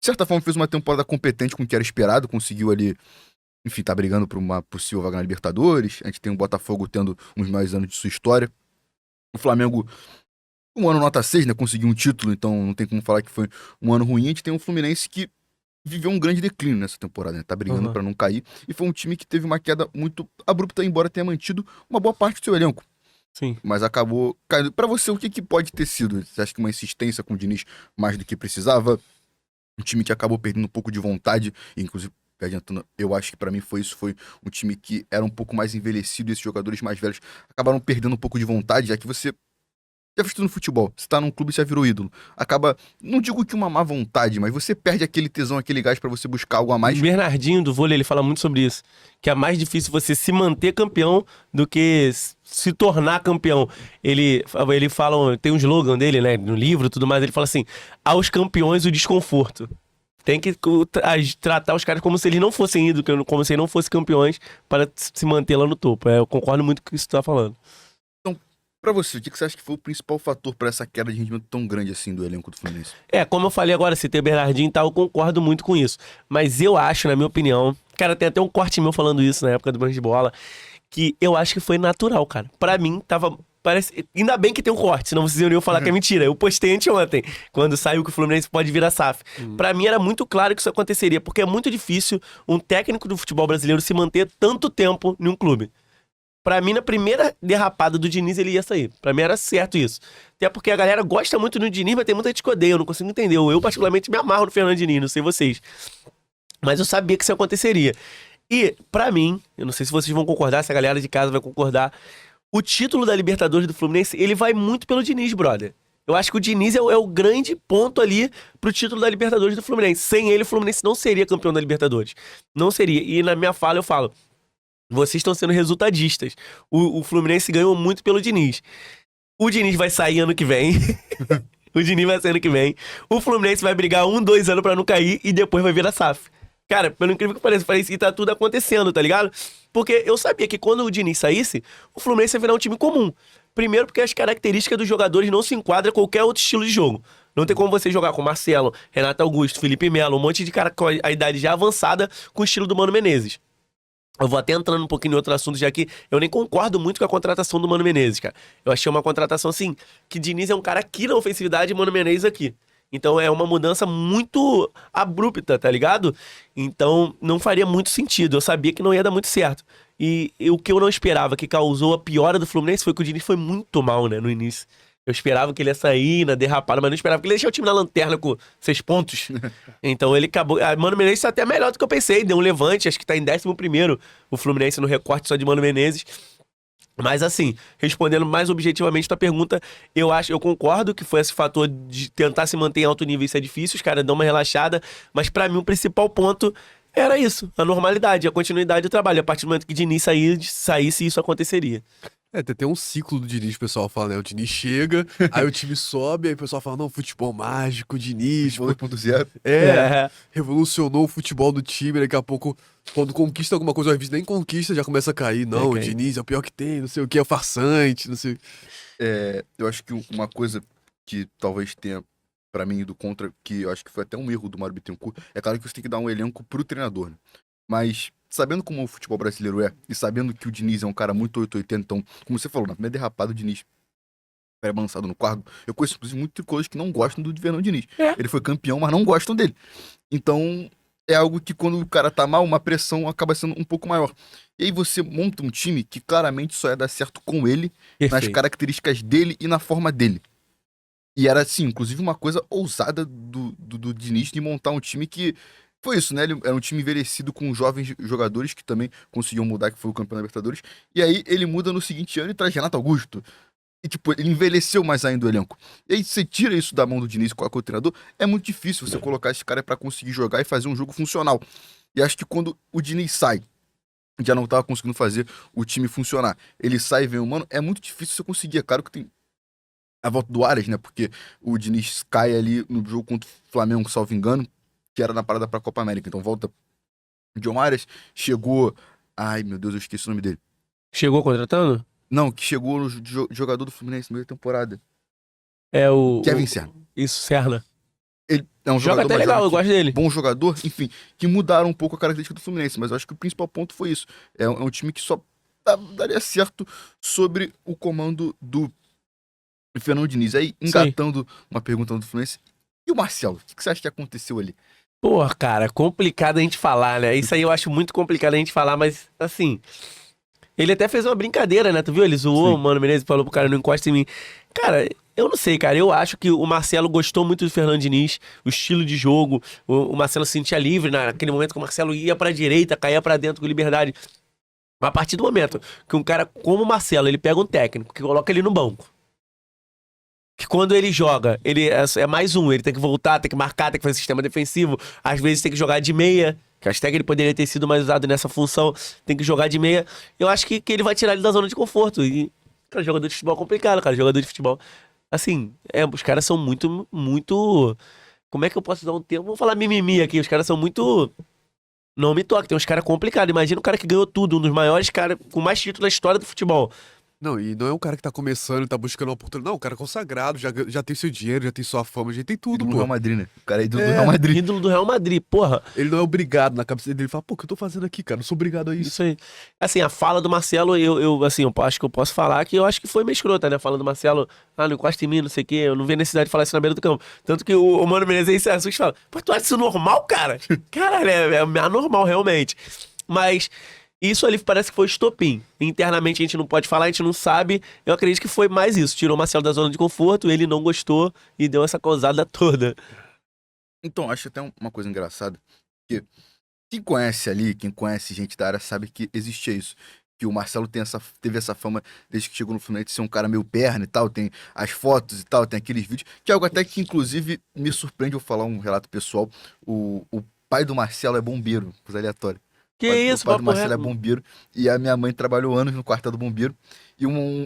de certa forma, fez uma temporada competente com o que era esperado, conseguiu ali, enfim, tá brigando por uma possível vaga na Libertadores. A gente tem o Botafogo tendo uns mais anos de sua história. O Flamengo, um ano nota 6, né? Conseguiu um título, então não tem como falar que foi um ano ruim. A gente tem um Fluminense que viveu um grande declínio nessa temporada, né? Tá brigando Uhum. pra não cair. E foi um time que teve uma queda muito abrupta, embora tenha mantido uma boa parte do seu elenco. Sim. Mas acabou caindo. Pra você, o que pode ter sido? Você acha que uma insistência com o Diniz mais do que precisava? Um time que acabou perdendo um pouco de vontade, inclusive, adiantando, eu acho que pra mim foi isso. Foi um time que era um pouco mais envelhecido e esses jogadores mais velhos acabaram perdendo um pouco de vontade, já que você já visto no futebol, você tá num clube e já virou ídolo. Acaba, não digo que uma má vontade, mas você perde aquele tesão, aquele gás pra você buscar algo a mais. O Bernardinho do vôlei, ele fala muito sobre isso. Que é mais difícil você se manter campeão do que se tornar campeão. Ele fala, tem um slogan dele, né, no livro e tudo mais, ele fala assim, aos campeões o desconforto. Tem que tratar os caras como se eles não fossem ídolos, como se eles não fossem campeões para se manter lá no topo. Eu concordo muito com o que você tá falando. Pra você, o que você acha que foi o principal fator pra essa queda de rendimento tão grande assim do elenco do Fluminense? Como eu falei agora, se tem o Bernardinho e tal, eu concordo muito com isso. Mas eu acho, na minha opinião, cara, tem até um corte meu falando isso na época do Banco de Bola, que eu acho que foi natural, cara. Pra mim, parece. Ainda bem que tem um corte, senão vocês iriam falar que é mentira. Eu postei anteontem, quando saiu que o Fluminense pode vir a SAF. Pra mim era muito claro que isso aconteceria, porque é muito difícil um técnico do futebol brasileiro se manter tanto tempo em um clube. Pra mim, na primeira derrapada do Diniz, ele ia sair. Pra mim era certo isso. Até porque a galera gosta muito do Diniz, mas tem muita gente que odeia, eu não consigo entender. Eu particularmente me amarro no Fernando Diniz, não sei vocês. Mas eu sabia que isso aconteceria. E, pra mim, eu não sei se vocês vão concordar, se a galera de casa vai concordar, o título da Libertadores do Fluminense, ele vai muito pelo Diniz, brother. Eu acho que o Diniz é o grande ponto ali pro título da Libertadores do Fluminense. Sem ele, o Fluminense não seria campeão da Libertadores. Não seria. E na minha fala eu falo, vocês estão sendo resultadistas. O Fluminense ganhou muito pelo Diniz. O Diniz vai sair ano que vem. O Diniz vai sair ano que vem. O Fluminense vai brigar 2 anos pra não cair e depois vai vir a SAF. Cara, pelo incrível que pareça, parece que tá tudo acontecendo, tá ligado? Porque eu sabia que quando o Diniz saísse, o Fluminense ia virar um time comum. Primeiro porque as características dos jogadores não se enquadram a qualquer outro estilo de jogo. Não tem como você jogar com Marcelo, Renato Augusto, Felipe Melo, um monte de cara com a idade já avançada com o estilo do Mano Menezes. Eu vou até entrando um pouquinho em outro assunto, já que eu nem concordo muito com a contratação do Mano Menezes, cara. Eu achei uma contratação, assim, que Diniz é um cara aqui na ofensividade e Mano Menezes aqui. Então é uma mudança muito abrupta, tá ligado? Então não faria muito sentido. Eu sabia que não ia dar muito certo. E o que eu não esperava, que causou a piora do Fluminense, foi que o Diniz foi muito mal, né, no início. Eu esperava que ele ia sair na derrapada, mas não esperava que ele ia deixar o time na lanterna com 6 pontos. Então ele acabou. Mano Menezes tá até melhor do que eu pensei. Deu um levante, acho que tá em 11º o Fluminense no recorte só de Mano Menezes. Mas assim, respondendo mais objetivamente a tua pergunta, eu concordo que foi esse fator de tentar se manter em alto nível, isso é difícil, os caras dão uma relaxada, mas pra mim o principal ponto era isso, a normalidade, a continuidade do trabalho. A partir do momento que Diniz saísse, isso aconteceria. Tem um ciclo do Diniz, o pessoal fala, né? O Diniz chega, aí o time sobe, aí o pessoal fala, não, futebol mágico, Diniz, Futebol 2.0. revolucionou o futebol do time, daqui a pouco, quando conquista alguma coisa, às vezes nem conquista, já começa a cair. Não, o cair. Diniz é o pior que tem, não sei o que, é farsante, não sei. Eu acho que uma coisa que talvez tenha, pra mim, ido contra, que eu acho que foi até um erro do Mário Bittencourt, é claro que você tem que dar um elenco pro treinador, né? Mas, sabendo como o futebol brasileiro é, e sabendo que o Diniz é um cara muito 880, então, como você falou, na primeira derrapada, o Diniz era balançado no cargo, eu conheço, inclusive, muitos tricolores que não gostam do Fernando Diniz. Ele foi campeão, mas não gostam dele. Então, é algo que quando o cara tá mal, uma pressão acaba sendo um pouco maior. E aí você monta um time que claramente só ia dar certo com ele, nas Perfeito. características dele e na forma dele. E era, assim, inclusive uma coisa ousada do Diniz de montar um time que foi isso, né? Ele era um time envelhecido com jovens jogadores que também conseguiam mudar, que foi o campeão da Libertadores. E aí ele muda no seguinte ano e traz Renato Augusto. E, tipo, ele envelheceu mais ainda o elenco. E aí você tira isso da mão do Diniz com o treinador, é muito difícil você colocar esse cara pra conseguir jogar e fazer um jogo funcional. E acho que quando o Diniz sai, já não tava conseguindo fazer o time funcionar, ele sai e vem o Mano, é muito difícil você conseguir. É claro que tem a volta do Aras, né? Porque o Diniz cai ali no jogo contra o Flamengo, salvo engano, que era na parada pra Copa América. Então volta o John Aras, chegou. Ai, meu Deus, eu esqueci o nome dele. Chegou contratando? Não, que chegou no jogador do Fluminense na meia temporada. É o. Kevin Serna. Isso, Serna. Ele é um Joga jogador até mais legal, jovem eu que- gosto dele. bom jogador, enfim, que mudaram um pouco a característica do Fluminense, mas eu acho que o principal ponto foi isso. É um time que só daria certo sobre o comando do Fernando Diniz. Aí, Isso aí. engatando uma pergunta do Fluminense, e o Marcelo? O que você acha que aconteceu ali? Pô, cara, complicado a gente falar, né? Isso aí eu acho muito complicado a gente falar, mas assim. Ele até fez uma brincadeira, né? Tu viu? Ele zoou Sim. o Mano Menezes e falou pro cara não encosta em mim. Cara, eu não sei, cara. Eu acho que o Marcelo gostou muito do Fernando Diniz, o estilo de jogo. O Marcelo se sentia livre naquele momento que o Marcelo ia pra direita, caía pra dentro com liberdade. Mas a partir do momento que um cara como o Marcelo, ele pega um técnico que coloca ele no banco. Que quando ele joga, ele é mais um, ele tem que voltar, tem que marcar, tem que fazer sistema defensivo, às vezes tem que jogar de meia, que até que ele poderia ter sido mais usado nessa função, tem que jogar de meia. Eu acho que ele vai tirar ele da zona de conforto. E, cara, jogador de futebol é complicado, cara, jogador de futebol. Assim, os caras são muito, muito. Como é que eu posso dar um termo? Vamos falar mimimi aqui, os caras são muito. Não me toque, tem uns caras complicados. Imagina um cara que ganhou tudo, um dos maiores caras com mais títulos da história do futebol. Não, e não é um cara que tá começando, tá buscando uma oportunidade. Não, o cara é consagrado, já tem seu dinheiro, já tem sua fama, já tem tudo, Ídolo do pô. Real Madrid, né? O cara é ídolo do Real Madrid. Ídolo do Real Madrid, porra. Ele não é obrigado na cabeça dele. Ele fala, pô, o que eu tô fazendo aqui, cara? Não sou obrigado a isso. Isso aí. Assim, a fala do Marcelo, eu acho que eu posso falar que eu acho que foi meio escrota, né? A fala do Marcelo, não encosta em mim, não sei o quê, eu não vejo necessidade de falar isso na beira do campo. Tanto que o Mano Menezes aí se assusta e fala, pô, tu acha isso normal, cara? Caralho, é anormal, realmente. Mas isso ali parece que foi estopim. Internamente a gente não pode falar, a gente não sabe. Eu acredito que foi mais isso. Tirou o Marcelo da zona de conforto, ele não gostou e deu essa causada toda. Então, acho até uma coisa engraçada, que quem conhece ali, quem conhece gente da área, sabe que existia isso. Que o Marcelo teve essa fama desde que chegou no Fluminense de ser um cara meio perna e tal, tem as fotos e tal, tem aqueles vídeos, que é algo até que, inclusive, me surpreende eu falar um relato pessoal. O pai do Marcelo é bombeiro, coisa aleatória. Que isso, O pai do papo Marcelo é reto. bombeiro, e a minha mãe trabalhou anos no quartel do bombeiro, e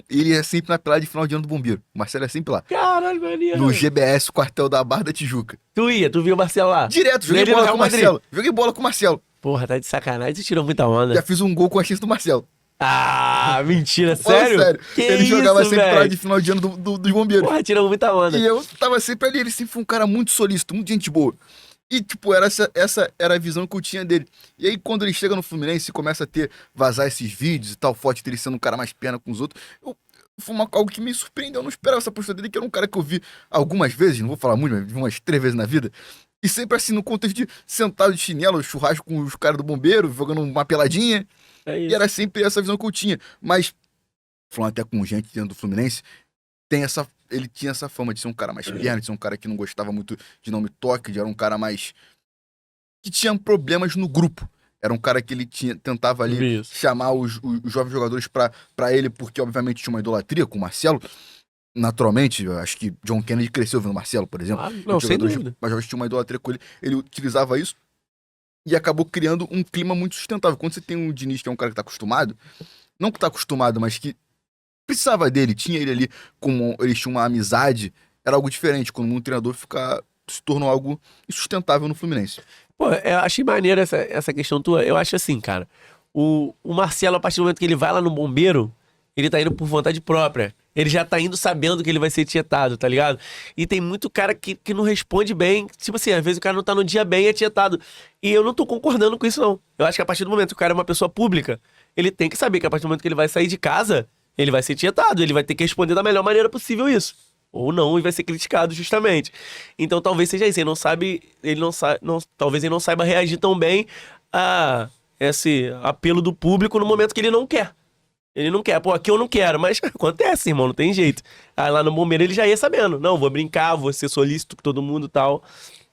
ele é sempre na pelada de final de ano do bombeiro. O Marcelo é sempre lá. Caralho, maneiro. No GBS, o quartel da Barra da Tijuca. Tu viu o Marcelo lá? Direto, joguei Ele no bola Real com o Madrid. Marcelo. Joguei bola com o Marcelo. Porra, tá de sacanagem, tu tirou muita onda. Já fiz um gol com a chance do Marcelo. Ah, mentira, Fala sério? Que ele isso, jogava sempre pra velho? de final de ano dos bombeiros. Porra, tirou muita onda. E eu tava sempre ali, ele sempre foi um cara muito solícito, muito gente boa. E, tipo, essa era a visão que eu tinha dele. E aí, quando ele chega no Fluminense e começa a vazar esses vídeos e tal, foto dele sendo um cara mais perna com os outros, foi algo que me surpreendeu. Eu não esperava essa postura dele, que era um cara que eu vi algumas vezes, não vou falar muito, mas vi umas 3 vezes na vida. E sempre assim, no contexto de sentado de chinelo, churrasco com os caras do bombeiro, jogando uma peladinha. É E isso. era sempre essa visão que eu tinha. Mas, falando até com gente dentro do Fluminense, ele tinha essa fama de ser um cara mais perna, de ser um cara que não gostava muito de não me toque, de era um cara mais. Que tinha problemas no grupo. Era um cara que ele tentava ali Isso. chamar os jovens jogadores pra ele, porque obviamente tinha uma idolatria com o Marcelo. Naturalmente, eu acho que John Kennedy cresceu vendo o Marcelo, por exemplo. Ah, não, Os sem jogadores dúvida. mais jovens tinham uma idolatria com ele. Ele utilizava isso e acabou criando um clima muito sustentável. Quando você tem um Diniz, que é um cara que tá acostumado, não que tá acostumado, mas que precisava dele, tinha ele ali, como eles tinham uma amizade, era algo diferente. Quando um treinador se tornou algo insustentável no Fluminense. Pô, eu achei maneiro essa questão tua. Eu acho assim, cara. O Marcelo, a partir do momento que ele vai lá no Bombeiro, ele tá indo por vontade própria. Ele já tá indo sabendo que ele vai ser tietado, tá ligado? E tem muito cara que não responde bem. Tipo assim, às vezes o cara não tá no dia bem e é tietado. E eu não tô concordando com isso, não. Eu acho que a partir do momento que o cara é uma pessoa pública, ele tem que saber que a partir do momento que ele vai sair de casa, ele vai ser tietado. Ele vai ter que responder da melhor maneira possível isso. Ou não, e vai ser criticado justamente. Então talvez seja isso. Talvez ele não saiba reagir tão bem a esse apelo do público no momento que ele não quer. Ele não quer. Pô, aqui eu não quero, mas acontece, irmão, não tem jeito. Aí lá no Bombeiro ele já ia sabendo. Não, vou brincar, vou ser solícito com todo mundo e tal.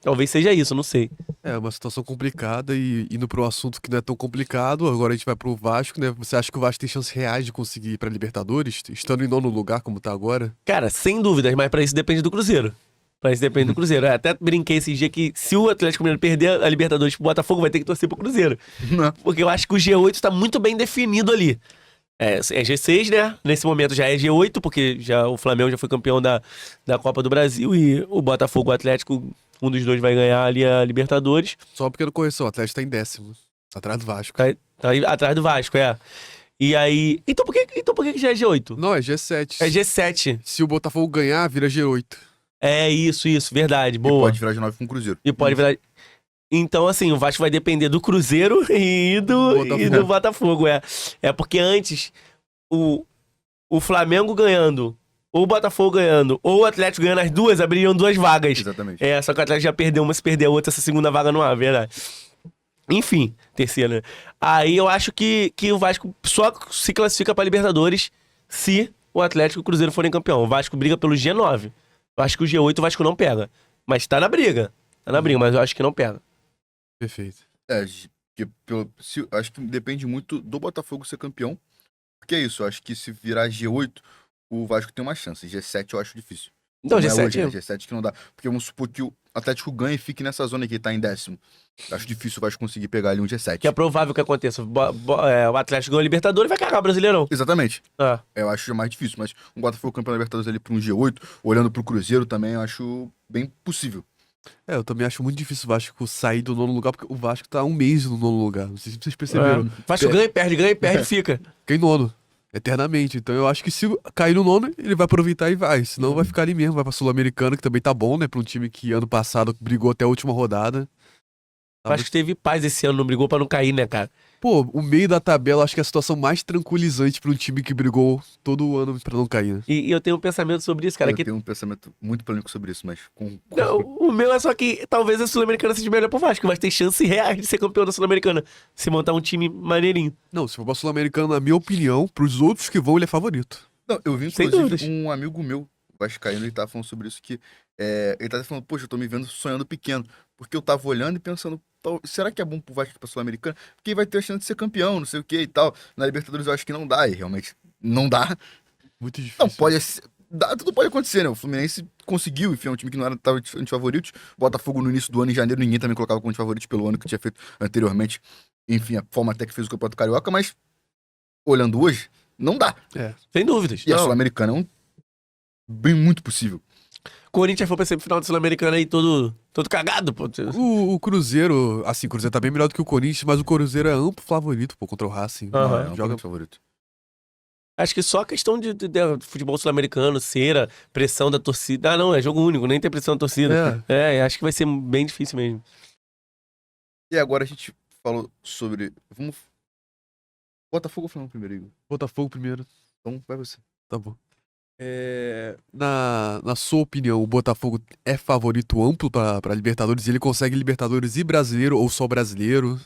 Talvez seja isso, não sei. É uma situação complicada e indo para um assunto que não é tão complicado, agora a gente vai pro Vasco, né? Você acha que o Vasco tem chances reais de conseguir ir pra Libertadores, estando em nono lugar como tá agora? Cara, sem dúvidas, mas pra isso depende do Cruzeiro. Pra isso depende do Cruzeiro. Eu até brinquei esses dias que se o Atlético Mineiro perder a Libertadores pro Botafogo, vai ter que torcer pro Cruzeiro. Não. Porque eu acho que o G8 tá muito bem definido ali. É G6, né? Nesse momento já é G8, porque o Flamengo já foi campeão da Copa do Brasil e o Botafogo, o Atlético, um dos dois vai ganhar ali a Libertadores. Só uma pequena correção, o Atlético tá em 10º, atrás do Vasco. Tá aí atrás do Vasco, é. E aí... Então por que já é G8? Não, é G7. É G7. Se o Botafogo ganhar, vira G8. É isso, verdade, E boa. pode virar de 9 com o Cruzeiro. E pode virar... Então, assim, o Vasco vai depender do Cruzeiro e do Botafogo, é. É porque antes, o Flamengo ganhando, ou o Botafogo ganhando, ou o Atlético ganhando as duas, abririam duas vagas. Exatamente. É, só que o Atlético já perdeu uma, se perder a outra, essa segunda vaga não há, verdade. Enfim, terceira. Aí eu acho que o Vasco só se classifica pra Libertadores se o Atlético e o Cruzeiro forem campeão. O Vasco briga pelo G9. Eu acho que o G8 o Vasco não pega. Mas tá na briga. Tá na briga, mas eu acho que não pega. Perfeito. Acho que depende muito do Botafogo ser campeão. Porque é isso, eu acho que se virar G8, o Vasco tem uma chance. G7 eu acho difícil. Então, Não é G7 hoje, né? G7 que não dá. Porque vamos supor que o Atlético ganhe e fique nessa zona aqui, tá em 10º. Acho difícil o Vasco conseguir pegar ali um G7. Que é provável que aconteça. O Atlético ganhou o Libertadores e vai cagar o Brasileirão. Exatamente. Ah. Eu acho mais difícil, mas um Botafogo campeão da Libertadores ali pra um G8, olhando pro Cruzeiro também, eu acho bem possível. É, eu também acho muito difícil o Vasco sair do nono lugar, porque o Vasco tá há um mês no nono lugar. Não sei se vocês perceberam. Vasco ganha e perde, fica. Fica em nono. Eternamente. Então eu acho que se cair no nono, ele vai aproveitar e vai. Senão vai ficar ali mesmo. Vai pra Sul-Americana, que também tá bom, né? Pra um time que ano passado brigou até a última rodada. Acho que teve paz esse ano, não brigou pra não cair, né, cara? Pô, o meio da tabela acho que é a situação mais tranquilizante pra um time que brigou todo o ano pra não cair, né? E eu tenho um pensamento sobre isso, cara. Eu tenho um pensamento muito polêmico sobre isso, mas... Não, o meu é só que talvez a Sul-Americana seja melhor pro Vasco, mas tem chance reais de ser campeão da Sul-Americana. Se montar um time maneirinho. Não, se for pra Sul-Americana, na minha opinião, pros outros que vão, ele é favorito. Não, eu vi, Sem inclusive, dúvidas. um amigo meu, vascaíno, ele tava falando sobre isso, que ele tava falando, poxa, eu tô me vendo sonhando pequeno, porque eu tava olhando e pensando, será que é bom pro Vasco ir pra Sul-Americana? Porque vai ter a chance de ser campeão, não sei o que e tal. Na Libertadores eu acho que não dá, e realmente não dá. Muito difícil. Não, tudo pode acontecer, né? O Fluminense conseguiu, enfim, é um time que não tava de favoritos. Botafogo no início do ano, em janeiro, ninguém também colocava como de favoritos pelo ano que tinha feito anteriormente. Enfim, a forma até que fez o Campeonato Carioca, mas olhando hoje, não dá. Sem dúvidas. E a Não. Sul-Americana é bem muito possível. Corinthians foi pra semifinal da Sul-Americana aí todo cagado, pô. O Cruzeiro, assim, o Cruzeiro tá bem melhor do que o Corinthians, mas o Cruzeiro é amplo favorito, pô, contra o Racing. Aham. É um Joga muito favorito. Acho que só a questão de futebol sul-americano, cera, pressão da torcida. Ah, não, é jogo único, nem tem pressão da torcida. Acho que vai ser bem difícil mesmo. E agora a gente falou sobre... Botafogo ou Flamengo primeiro, Igor? Botafogo primeiro. Então vai você. Tá bom. Na sua opinião, o Botafogo é favorito amplo pra Libertadores? Ele consegue Libertadores e brasileiro ou só brasileiro?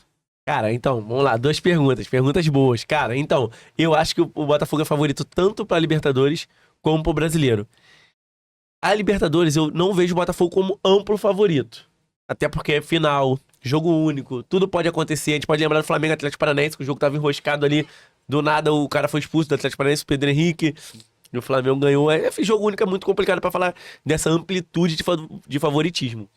Cara, então, vamos lá, duas perguntas boas. Cara, então, eu acho que o Botafogo é favorito tanto pra Libertadores como pro Brasileiro. A Libertadores, eu não vejo o Botafogo como amplo favorito. Até porque é final, jogo único, tudo pode acontecer. A gente pode lembrar do Flamengo e Atlético Paranaense, que o jogo tava enroscado ali, do nada o cara foi expulso do Atlético Paranaense, o Pedro Henrique, e o Flamengo ganhou. Jogo único é muito complicado pra falar dessa amplitude de favoritismo.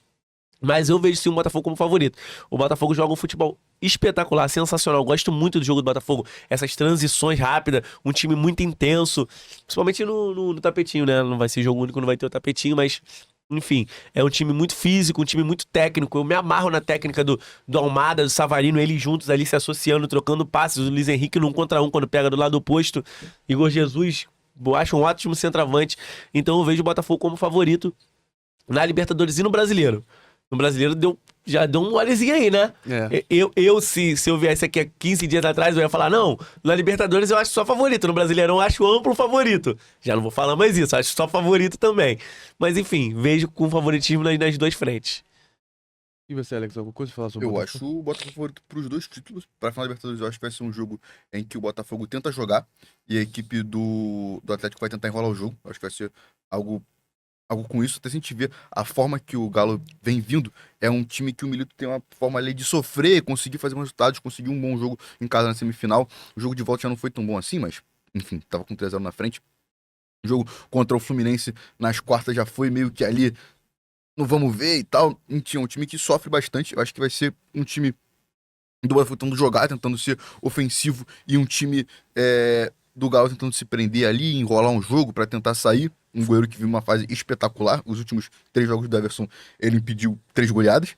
Mas eu vejo sim o Botafogo como favorito. O Botafogo joga um futebol espetacular, sensacional. Eu gosto muito do jogo do Botafogo. Essas transições rápidas, um time muito intenso. Principalmente no tapetinho, né? Não vai ser jogo único, não vai ter o tapetinho, mas... Enfim, é um time muito físico, um time muito técnico. Eu me amarro na técnica do Almada, do Savarino, eles juntos ali se associando, trocando passes. O Luiz Henrique num contra um quando pega do lado oposto. Igor Jesus, eu acho um ótimo centroavante. Então eu vejo o Botafogo como favorito na Libertadores e no Brasileiro. No Brasileiro já deu um molezinho aí, né? É. Se eu viesse aqui há 15 dias atrás, eu ia falar, não, na Libertadores eu acho só favorito, no Brasileirão eu acho amplo favorito. Já não vou falar mais isso, acho só favorito também. Mas enfim, vejo com favoritismo nas duas frentes. E você, Alex, alguma coisa pra falar sobre o Eu Botafogo? acho o Botafogo favorito para os dois títulos. Para final da Libertadores, eu acho que vai ser um jogo em que o Botafogo tenta jogar e a equipe do Atlético vai tentar enrolar o jogo. Eu acho que vai ser algo com isso. Até se a gente vê a forma que o Galo vem vindo, é um time que o Milito tem uma forma ali de sofrer, conseguir fazer bons resultados, conseguir um bom jogo em casa na semifinal. O jogo de volta já não foi tão bom assim, mas, enfim, tava com 3-0 na frente. O jogo contra o Fluminense nas quartas já foi meio que ali, não vamos ver e tal. Enfim, é um time que sofre bastante. Eu acho que vai ser um time do Botafogo tentando jogar, tentando ser ofensivo, e um time do Galo tentando se prender ali, enrolar um jogo pra tentar sair. Um goleiro que vive uma fase espetacular. Os últimos 3 jogos do Everson, ele impediu 3 goleadas.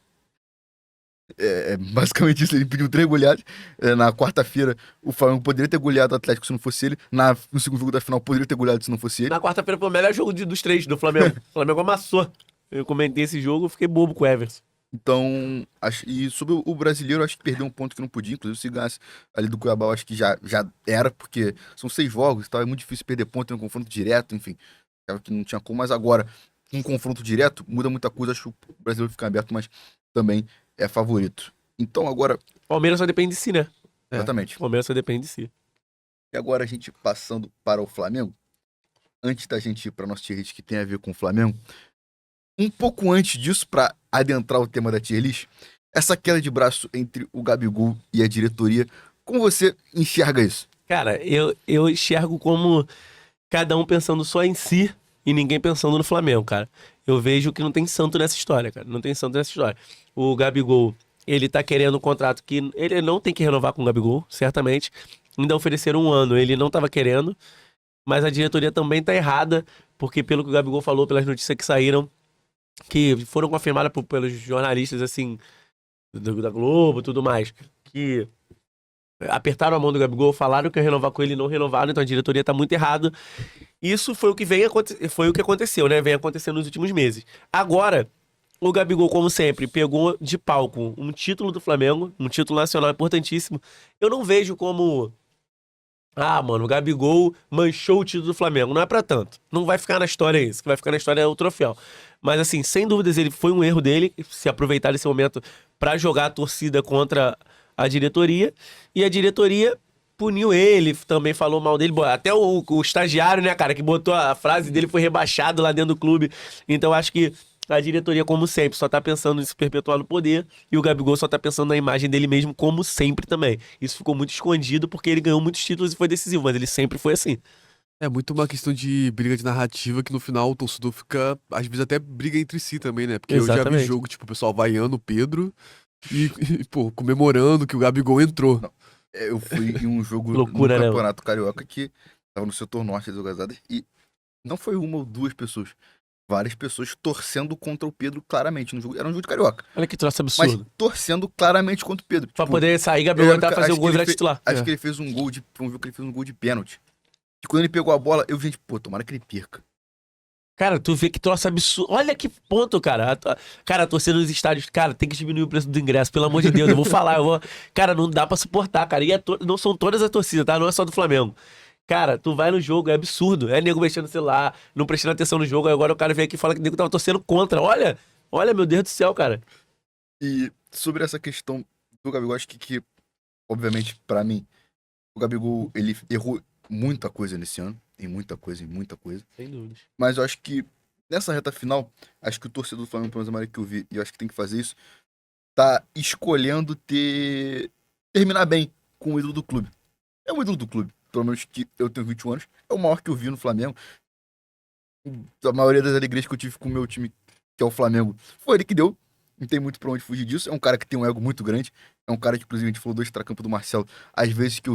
Basicamente isso, ele impediu 3 goleadas. Na quarta-feira, o Flamengo poderia ter goleado o Atlético se não fosse ele. No segundo jogo da final, poderia ter goleado se não fosse ele. Na quarta-feira foi o melhor jogo dos três do Flamengo. O Flamengo amassou. Eu comentei esse jogo, fiquei bobo com o Everson. Então, e sobre o brasileiro, acho que perdeu um ponto que não podia. Inclusive, se ganhasse ali do Cuiabá, eu acho que já era, porque são 6 jogos e tal. É muito difícil perder ponto em um confronto direto, enfim. Achava que não tinha como, mas agora, um confronto direto, muda muita coisa. Acho que o brasileiro fica aberto, mas também é favorito. Então, agora, Palmeiras só depende de si, né? É. exatamente. Palmeiras só depende de si. E agora a gente passando para o Flamengo, antes da gente ir para nosso tier list que tem a ver com o Flamengo, um pouco antes disso, para adentrar o tema da tier list, essa queda de braço entre o Gabigol e a diretoria, como você enxerga isso? Cara, eu enxergo como cada um pensando só em si e ninguém pensando no Flamengo, cara. Eu vejo que não tem santo nessa história, cara. Não tem santo nessa história. O Gabigol, ele tá querendo um contrato que ele não tem que renovar com o Gabigol, certamente. Ainda ofereceram 1 ano, ele não tava querendo. Mas a diretoria também tá errada, porque pelo que o Gabigol falou, pelas notícias que saíram, que foram confirmadas pelos jornalistas, assim, da Globo e tudo mais, que apertaram a mão do Gabigol, falaram que ia renovar com ele e não renovaram, então a diretoria tá muito errada. Isso foi o que foi o que aconteceu, né? Vem acontecendo nos últimos meses. Agora, o Gabigol, como sempre, pegou de palco um título do Flamengo, um título nacional importantíssimo. Eu não vejo como... Ah, mano, o Gabigol manchou o título do Flamengo. Não é pra tanto. Não vai ficar na história isso. O que vai ficar na história é o troféu. Mas, assim, sem dúvidas, ele foi um erro dele se aproveitar desse momento pra jogar a torcida contra a diretoria. E a diretoria puniu ele, também falou mal dele. Até o estagiário, né, cara, que botou a frase dele foi rebaixado lá dentro do clube. Então, acho que a diretoria, como sempre, só tá pensando em se perpetuar no poder e o Gabigol só tá pensando na imagem dele mesmo, como sempre também. Isso ficou muito escondido porque ele ganhou muitos títulos e foi decisivo, mas ele sempre foi assim. É muito uma questão de briga de narrativa que no final o torcedor fica, às vezes até briga entre si também, né? Porque eu já vi Exatamente. jogo, tipo, o pessoal vaiando o Pedro pô, comemorando que o Gabigol entrou. Não. Eu fui em um jogo Loucura, no né, Campeonato Carioca que tava no setor norte das Gazadas e não foi uma ou duas pessoas. Várias pessoas torcendo contra o Pedro claramente no jogo. Era um jogo de Carioca. Olha que troço Mas absurdo. torcendo claramente contra o Pedro. Pra Tipo, poder sair, eu Gabriel lembro tentar que fazer o acho gol e que virar ele titular. Acho É. que ele fez um gol de. Foi um jogo que ele fez um gol de pênalti. E quando ele pegou a bola, eu, gente, pô, tomara que ele perca. Cara, tu vê que troço absurdo. Olha que ponto, cara. Cara, a torcida nos estádios, cara, tem que diminuir o preço do ingresso, pelo amor de Deus. Eu vou falar, Cara, não dá pra suportar, cara. E não são todas as torcidas, tá? Não é só do Flamengo. Cara, tu vai no jogo, é absurdo. É nego mexendo no celular, não prestando atenção no jogo. Agora o cara vem aqui e fala que o nego tava torcendo contra. Olha, meu Deus do céu, cara. E sobre essa questão do Gabigol, acho que obviamente, pra mim, o Gabigol, ele errou muita coisa nesse ano. Em muita coisa. Sem dúvidas. Mas eu acho que nessa reta final, acho que o torcedor do Flamengo, pelo menos a maioria que eu vi, e eu acho que tem que fazer isso, tá escolhendo terminar bem com o ídolo do clube. É o ídolo do clube. Pelo menos que eu tenho 21 anos. É o maior que eu vi no Flamengo. A maioria das alegrias que eu tive com o meu time, que é o Flamengo, foi ele que deu. Não tem muito pra onde fugir disso. É um cara que tem um ego muito grande. É um cara que, inclusive, a gente falou do extracampo do Marcelo. Às vezes que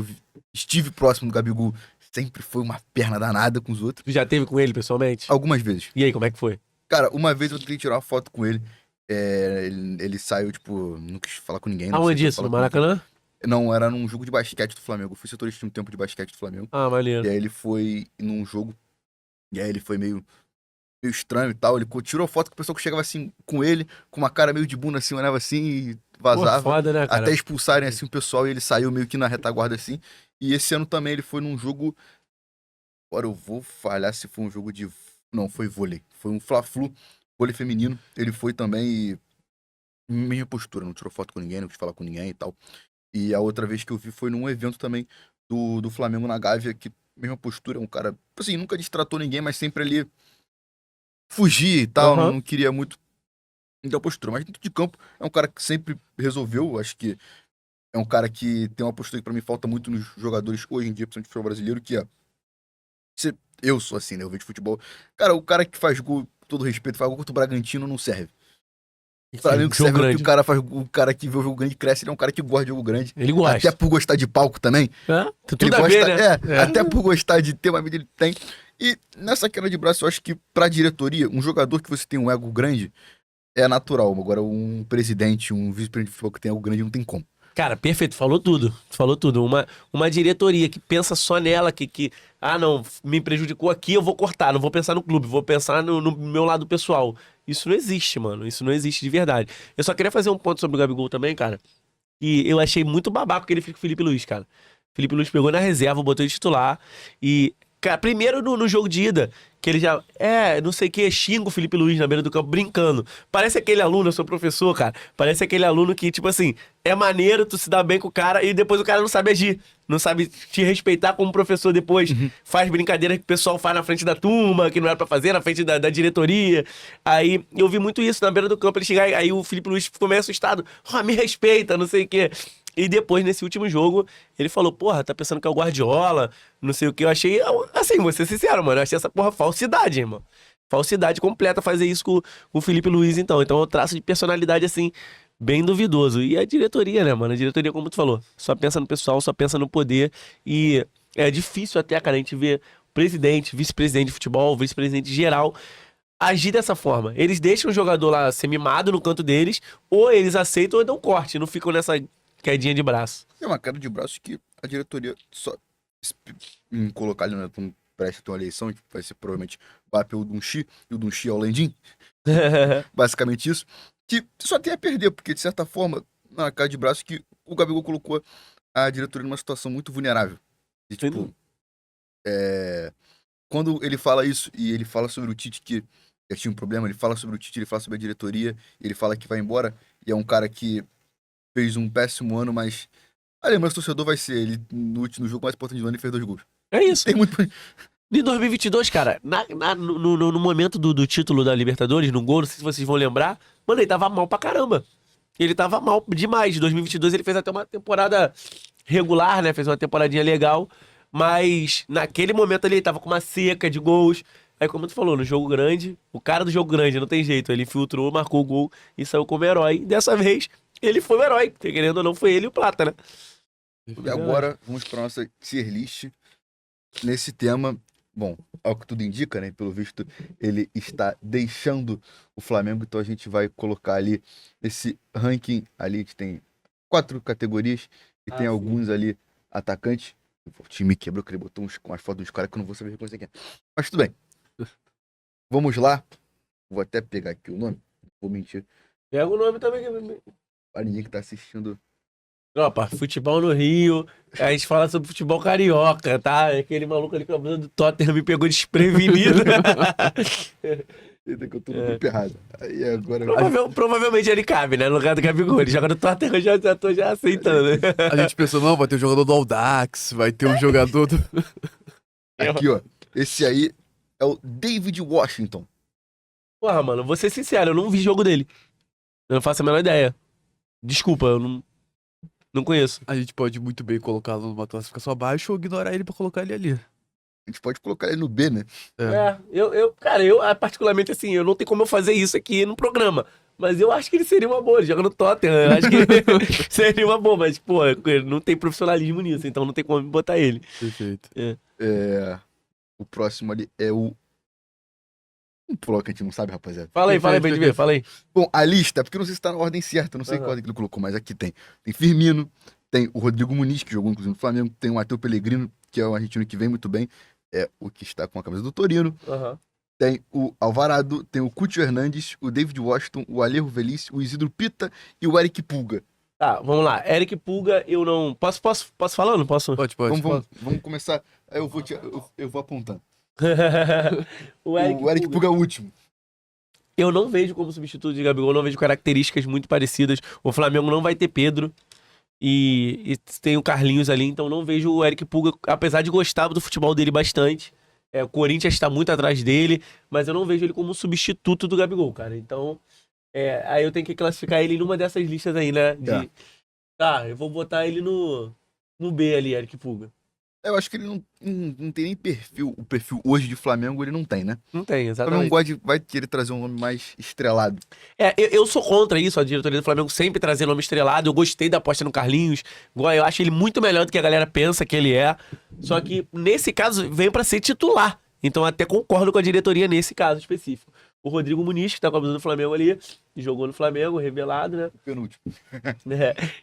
estive próximo do Gabigol, sempre foi uma perna danada com os outros. Tu já teve com ele pessoalmente? Algumas vezes. E aí, como é que foi? Cara, uma vez eu tentei tirar uma foto com ele. Ele saiu, tipo, não quis falar com ninguém. Não Aonde sei isso? se No falar com Maracanã? ninguém. Não, era num jogo de basquete do Flamengo. Eu fui setorista um tempo de basquete do Flamengo. Ah, maneiro. E aí ele foi num jogo. E aí ele foi meio estranho e tal. Ele tirou foto com o pessoal que chegava assim com ele, com uma cara meio de bunda assim, olhava assim e Pô, vazava. foda, né, cara? Até expulsarem assim o pessoal e ele saiu meio que na retaguarda assim. E esse ano também ele foi num jogo. Agora eu vou falhar se foi um jogo de. Não, foi vôlei. Foi um Fla-Flu, vôlei feminino. Ele foi também e. Mesma postura, não tirou foto com ninguém, não quis falar com ninguém e tal. E a outra vez que eu vi foi num evento também do Flamengo na Gávea, que mesma postura, um cara, assim, nunca distratou ninguém, mas sempre ali fugia e tal, Aham. não queria muito da postura. Mas dentro de campo é um cara que sempre resolveu, acho que é um cara que tem uma postura que pra mim falta muito nos jogadores hoje em dia, principalmente no futebol brasileiro, que é, eu sou assim, né, eu vejo futebol, cara, o cara que faz gol, com todo respeito, faz gol contra o Bragantino não serve. Pra mim o que Jogo serve é que grande. o cara faz, o cara que vê o jogo grande cresce, ele é um cara que gosta de jogo grande. Ele gosta. Até por gostar de palco também. É? Tudo Ele a ver, gosta, né? até por gostar de ter uma vida, ele tem. E nessa queda de braço, eu acho que pra diretoria, um jogador que você tem um ego grande é natural. Agora, um presidente, um vice-presidente de futebol que tem ego grande, não tem como. Cara, perfeito, falou tudo. Falou tudo. Uma diretoria que pensa só nela, não, me prejudicou aqui, eu vou cortar, não vou pensar no clube, vou pensar no meu lado pessoal. Isso não existe, mano. Isso não existe de verdade. Eu só queria fazer um ponto sobre o Gabigol também, cara. E eu achei muito babaca que ele fica com o Felipe Luiz, cara. Felipe Luiz pegou na reserva, botou ele titular. E, cara, primeiro no jogo de ida, que ele já, não sei o que, xinga o Felipe Luiz na beira do campo, brincando. Parece aquele aluno, eu sou professor, cara. Parece aquele aluno que, tipo assim, é maneiro, tu se dá bem com o cara e depois o cara não sabe agir. Não sabe te respeitar como professor depois. Faz brincadeira que o pessoal faz na frente da turma, que não era pra fazer, na frente da diretoria. Aí eu vi muito isso na beira do campo. Ele chegar, aí o Felipe Luiz ficou meio assustado. Me respeita, não sei o quê. E depois, nesse último jogo, ele falou, porra, tá pensando que é o Guardiola, não sei o que. Eu achei, assim, vou ser sincero, mano, eu achei essa porra falsidade, irmão. Falsidade completa fazer isso com o Felipe Luiz, então. Então é um traço de personalidade, assim, bem duvidoso. E a diretoria, né, mano? A diretoria, como tu falou, só pensa no pessoal, só pensa no poder. E é difícil até, cara, a gente ver presidente, vice-presidente de futebol, vice-presidente geral agir dessa forma. Eles deixam o jogador lá ser mimado no canto deles, ou eles aceitam ou dão corte, não ficam nessa quedinha de braço. É uma queda de braço que a diretoria só em colocar ali, né, presta a ter uma eleição, que vai ser provavelmente vai pelo Dunchi, e o Dunchi é o Lendim. Basicamente isso. Que só tem a perder, porque de certa forma, na queda de braço que o Gabigol colocou a diretoria numa situação muito vulnerável. E, tipo, quando ele fala isso e ele fala sobre o Tite que já tinha um problema, ele fala sobre o Tite, ele fala sobre a diretoria, ele fala que vai embora, e é um cara que fez um péssimo ano, mas a lembrança do torcedor vai ser ele no jogo mais importante do ano ele fez 2 gols. É isso. Tem muito. De 2022, cara, no momento do título da Libertadores, no gol, não sei se vocês vão lembrar, mano, ele tava mal pra caramba. Ele tava mal demais. Em 2022 ele fez até uma temporada regular, né? Fez uma temporadinha legal, mas naquele momento ali ele tava com uma seca de gols. Aí, como tu falou, no jogo grande, o cara do jogo grande, não tem jeito, ele filtrou, marcou o gol e saiu como herói. E dessa vez, ele foi o herói, porque querendo ou não, foi ele e o Plata, né? E agora, vamos para nossa tier list. Nesse tema, bom, ao que tudo indica, né? Pelo visto, ele está deixando o Flamengo, então a gente vai colocar ali esse ranking ali, a gente tem 4 categorias e tem sim. alguns ali atacantes. O time quebrou, que ele botou umas fotos dos caras que eu não vou saber reconhecer quem é. Mas tudo bem. Vamos lá. Vou até pegar aqui o nome. Não vou mentir. Pega o nome também. Para ninguém que tá assistindo. Opa, futebol no Rio, a gente fala sobre futebol carioca, tá? Aquele maluco ali com a blusa do Tottenham me pegou desprevenido. Eita, que eu tô no grupo errado. Aí agora. Provavelmente ele cabe, né? No lugar do Gabigol. Ele joga no Tottenham, eu já tô já aceitando. A gente pensou, não, vai ter o jogador do Audax, vai ter um jogador do... Aqui, ó. Esse aí é o David Washington. Porra, mano, vou ser sincero, eu não vi jogo dele. Eu não faço a menor ideia. Desculpa, eu não conheço. A gente pode muito bem colocá-lo numa classificação abaixo ou ignorar ele pra colocar ele ali. A gente pode colocar ele no B, né? Cara, eu particularmente assim, eu não tenho como eu fazer isso aqui no programa. Mas eu acho que ele seria uma boa, ele joga no Tottenham, eu acho que ele seria uma boa, mas, pô, não tem profissionalismo nisso, então não tem como botar ele. Perfeito. O próximo ali é o... Um pulo que a gente não sabe, rapaziada. Fala aí, pra gente ver, fala aí. Bom, a lista, porque eu não sei se tá na ordem certa, eu não sei Aham. qual é que ele colocou, mas aqui tem. Tem Firmino, tem o Rodrigo Muniz, que jogou inclusive no Flamengo, tem o Matheus Pellegrino, que é um argentino que vem muito bem, é o que está com a camisa do Torino. Aham. Tem o Alvarado, tem o Cúcio Hernandes, o David Washington, o Alejo Velício, o Isidro Pita e o Eric Pulga. Tá, vamos lá. Eric Pulga, eu não. Posso falar? Não posso? Pode. Vamos começar. Aí eu vou apontando. O Eric O Eric Pulga. Pulga é o último. Eu não vejo como substituto de Gabigol, não vejo características muito parecidas. O Flamengo não vai ter Pedro e tem o Carlinhos ali, então não vejo o Eric Pulga, apesar de gostar do futebol dele bastante. O Corinthians está muito atrás dele, mas eu não vejo ele como substituto do Gabigol, cara. Então, aí eu tenho que classificar ele numa dessas listas aí, né? Tá, eu vou botar ele no B ali, Eric Pulga. Eu acho que ele não tem nem perfil. O perfil hoje de Flamengo ele não tem, né? Não tem, O Flamengo exatamente. vai querer trazer um nome mais estrelado. Eu sou contra isso, a diretoria do Flamengo sempre trazer nome estrelado. Eu gostei da aposta no Carlinhos. Eu acho ele muito melhor do que a galera pensa que ele é. Só que, nesse caso, vem pra ser titular. Então, até concordo com a diretoria nesse caso específico. O Rodrigo Muniz, que tá com a camisa do Flamengo ali, jogou no Flamengo, revelado, né? Penúltimo.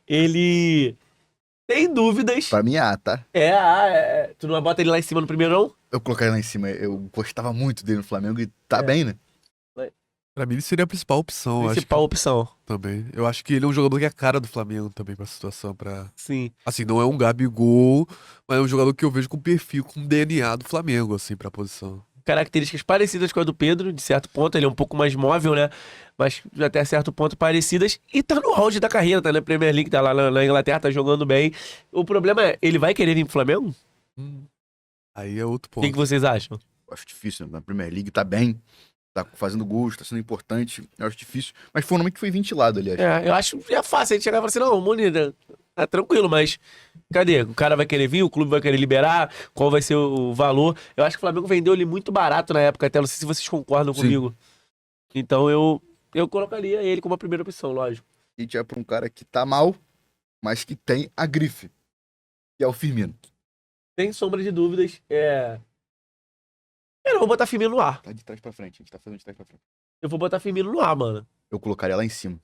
Ele tem dúvidas. Pra mim é A, tá? Tu não bota ele lá em cima no primeiro, não? Eu colocaria lá em cima. Eu gostava muito dele no Flamengo e tá bem, né? Pra mim, ele seria a principal opção, eu acho Principal opção. também. Eu acho que ele é um jogador que é a cara do Flamengo também pra situação, pra... Sim. Assim, não é um Gabigol, mas é um jogador que eu vejo com perfil, com DNA do Flamengo, assim, pra posição. Características parecidas com a do Pedro, de certo ponto. Ele é um pouco mais móvel, né? Mas até certo ponto parecidas. E tá no auge da carreira, tá na Premier League, tá lá na Inglaterra, tá jogando bem. O problema é, ele vai querer vir pro Flamengo? Aí é outro O que ponto. vocês acham? Eu acho difícil, né? Na Premier League tá bem. Tá fazendo gols, tá sendo importante. Eu acho difícil. Mas foi um nome que foi ventilado, aliás. Eu acho que é fácil a gente chegar e falar assim, não, Monida, tá tranquilo, mas cadê? O cara vai querer vir, o clube vai querer liberar, qual vai ser o valor? Eu acho que o Flamengo vendeu ele muito barato na época, até não sei se vocês concordam Sim. comigo. Então eu colocaria ele como a primeira opção, lógico. A gente é pra um cara que tá mal, mas que tem a grife. Que é o Firmino. Sem sombra de dúvidas, eu vou botar Firmino no ar. Tá de trás pra frente. A gente tá fazendo de trás pra frente. Eu vou botar Firmino no ar, mano. Eu colocaria lá em cima,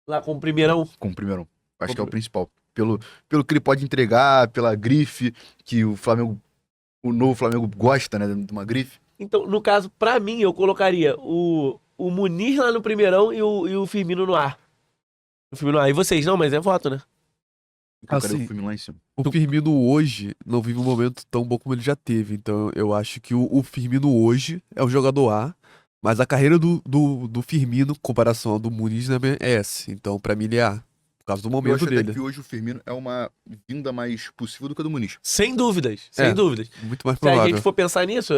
Lá com o primeirão. como primeiro. Acho que é o principal. Pelo que ele pode entregar, pela grife, que o Flamengo, o novo Flamengo gosta, né? De uma grife. Então, no caso, pra mim, eu colocaria o Muniz lá no primeirão e o Firmino no ar. O Firmino no ar. E vocês não, mas é voto, né? Eu colocaria Assim, o Firmino lá em cima. O Firmino hoje não vive um momento tão bom como ele já teve. Então eu acho que o Firmino hoje é o jogador A, mas a carreira do Firmino, em comparação ao do Muniz, né, é S. Então pra mim ele é A, por causa do Eu momento acho até dele. que hoje o Firmino é uma vinda mais possível do que a do Muniz. Sem dúvidas, sem É. dúvidas. Muito mais Se a provável. gente for pensar nisso,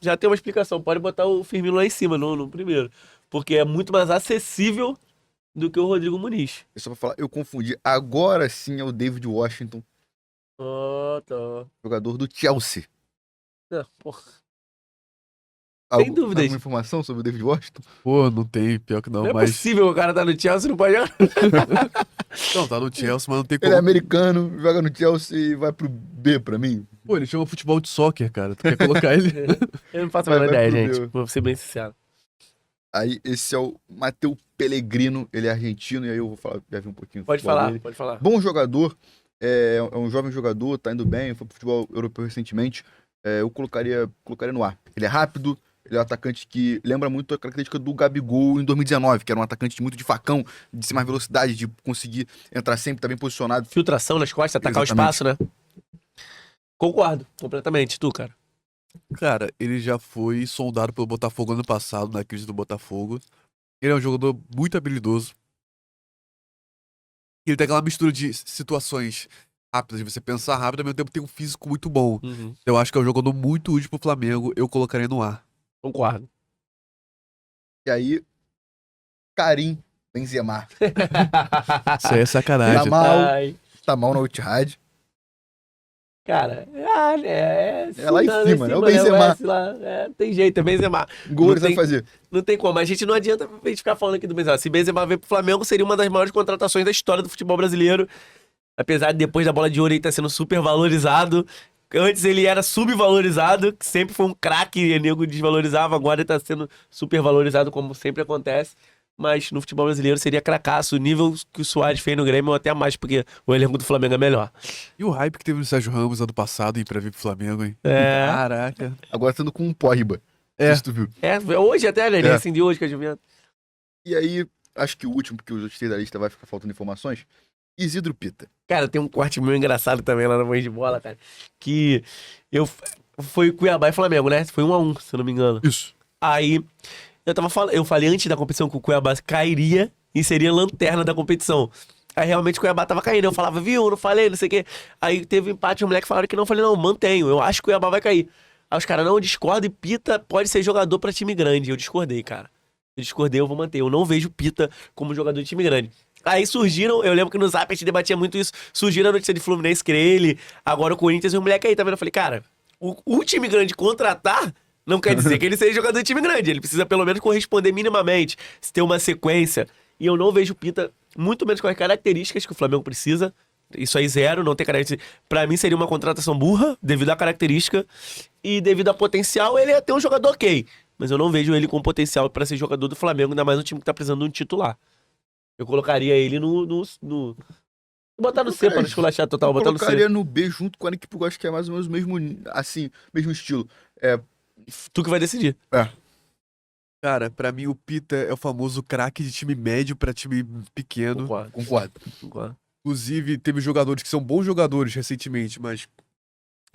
já tem uma explicação. Pode botar o Firmino lá em cima, no primeiro. Porque é muito mais acessível do que o Rodrigo Muniz. É só pra falar, eu confundi. Agora sim é o David Washington, Tá. jogador do Chelsea. Porra. Algum- dúvidas. Alguma informação sobre o David Washington? Pô, não tem, pior que não, Não é mas. possível o cara tá no Chelsea e não pode jogar. Não, tá no Chelsea, mas não tem Ele é como. americano, joga no Chelsea e vai pro B pra mim. Pô, ele chama futebol de sóquer, cara. Tu quer colocar ele? Eu não faço a Vai menor pro ideia, meu. gente. Vou ser bem sincero. Aí esse é o Matheus Pellegrino, ele é argentino, e aí eu vou falar, já vi um pouquinho do Pode futebol falar, dele. pode falar. Bom jogador, é um jovem jogador, tá indo bem, foi pro futebol europeu recentemente. Eu colocaria no ar. Ele é rápido, ele é um atacante que lembra muito a característica do Gabigol em 2019, que era um atacante muito de facão, de ser mais velocidade, de conseguir entrar sempre, tá bem posicionado. Filtração nas costas, atacar Exatamente. o espaço, né? Concordo, completamente. Tu, cara. Cara, ele já foi soldado pelo Botafogo ano passado, na crise do Botafogo. Ele é um jogador muito habilidoso. Ele tem aquela mistura de situações rápidas, de você pensar rápido, ao mesmo tempo tem um físico muito bom. Eu acho que é um jogador muito útil pro Flamengo, eu colocaria no ar. Concordo. E aí, Karim Benzema. Isso aí é sacanagem. Tá mal. Ai. Tá mal na Etihad. Cara, É lá em cima, né? É o Benzema. Não tem jeito, é Benzema. Gol Não ele vai tem, fazer. não tem como. A gente não adianta a gente ficar falando aqui do Benzema. Se Benzema veio pro Flamengo, seria uma das maiores contratações da história do futebol brasileiro. Apesar de depois da bola de ouro ele estar sendo super valorizado. Antes ele era subvalorizado, que sempre foi um craque e o nego desvalorizava. Agora ele tá sendo super valorizado, como sempre acontece. Mas no futebol brasileiro seria cracaço. O nível que o Suárez fez no Grêmio, ou até mais, porque o elenco do Flamengo é melhor. E o hype que teve no Sérgio Ramos ano passado e pra vir pro Flamengo, hein? É. Caraca. Agora sendo com um Pogba. É. Não sei se tu viu. Hoje até, né? Ele É. rescindiu hoje com a Juventus. E aí, acho que o último, porque os outros da lista vai ficar faltando informações. Isidro Pita. Cara, tem um corte meio engraçado também lá na Mãe de Bola, cara. Que foi Cuiabá e Flamengo, né? Foi 1-1, se eu não me engano. Isso. Aí, eu falei antes da competição que o Cuiabá cairia e seria lanterna da competição. Aí realmente o Cuiabá tava caindo. Eu falava, viu, não falei, não sei o quê. Aí teve um empate, os moleques falaram que não. Eu falei, não, mantenho. Eu acho que o Cuiabá vai cair. Aí os caras, não, eu discordo e Pita pode ser jogador pra time grande. Eu discordei, cara. Eu vou manter. Eu não vejo Pita como jogador de time grande. Aí surgiram, eu lembro que no Zap a gente debatia muito isso, surgiram a notícia de Fluminense querer ele, agora o Corinthians e o moleque aí, tá vendo? Eu falei, cara, o time grande contratar não quer dizer que ele seja jogador de time grande, ele precisa pelo menos corresponder minimamente, se ter uma sequência, e eu não vejo o Pita, muito menos com as características que o Flamengo precisa, isso aí zero, não tem característica, pra mim seria uma contratação burra, devido à característica, e devido a potencial, ele ia ter um jogador ok, mas eu não vejo ele com potencial pra ser jogador do Flamengo, ainda mais um time que tá precisando de um titular. Eu colocaria ele no. Botar no C pra não esculachar total, Eu botar no C. colocaria no B junto com a equipe que eu acho que é mais ou menos o mesmo, assim, mesmo estilo. Tu que vai decidir. Cara, pra mim o Pita é o famoso craque de time médio pra time pequeno. Concordo. Inclusive, teve jogadores que são bons jogadores recentemente, mas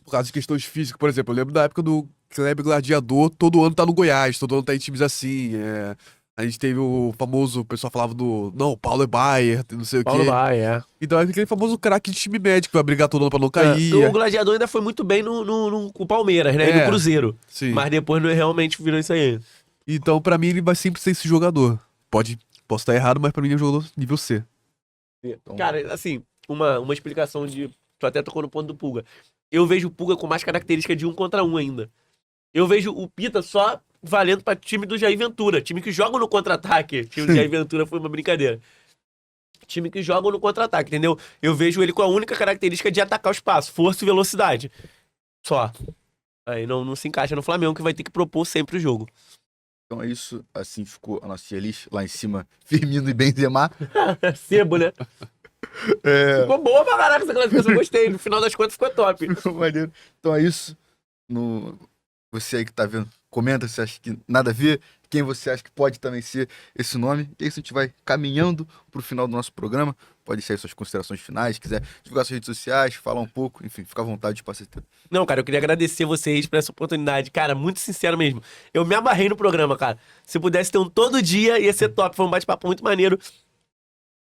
por causa de questões físicas, por exemplo, eu lembro da época do Kleber Gladiador, todo ano tá no Goiás, todo ano tá em times assim. A gente teve o famoso, o pessoal falava do. Não, Paulo é Baier, não sei o Paulo quê. vai, é. Então é aquele famoso craque de time médio que vai brigar todo ano pra não cair. O Gladiador ainda foi muito bem com o Palmeiras, né? E no É. Cruzeiro. Sim. Mas depois realmente virou isso aí. Então, pra mim, ele vai sempre ser esse jogador. Posso estar errado, mas pra mim ele é um jogador nível C. Então, Cara, assim, uma explicação de. Tu até tocou no ponto do Pulga. Eu vejo o Pulga com mais característica de 1 contra 1 ainda. Eu vejo o Pita só valendo pra time do Jair Ventura. Time que joga no contra-ataque. O time do Jair Ventura foi uma brincadeira. Time que joga no contra-ataque, entendeu? Eu vejo ele com a única característica de atacar o espaço. Força e velocidade. Só. Aí não se encaixa no Flamengo, que vai ter que propor sempre o jogo. então é isso. Assim ficou a nossa tier list. Lá em cima, Firmino e Benzema. Sebo, né? Ficou boa pra caraca essa classificação. Eu gostei. No final das contas ficou top. Maneiro. Então é isso. Você aí que tá vendo, comenta se acha que nada a ver, quem você acha que pode também ser esse nome. E aí a gente vai caminhando pro final do nosso programa. Pode deixar aí suas considerações finais, quiser divulgar suas redes sociais, falar um pouco, enfim, fica à vontade de passar tempo. Não, cara, eu queria agradecer vocês por essa oportunidade. Cara, muito sincero mesmo. Eu me amarrei no programa, cara. Se pudesse ter um todo dia, ia ser top. Foi um bate-papo muito maneiro.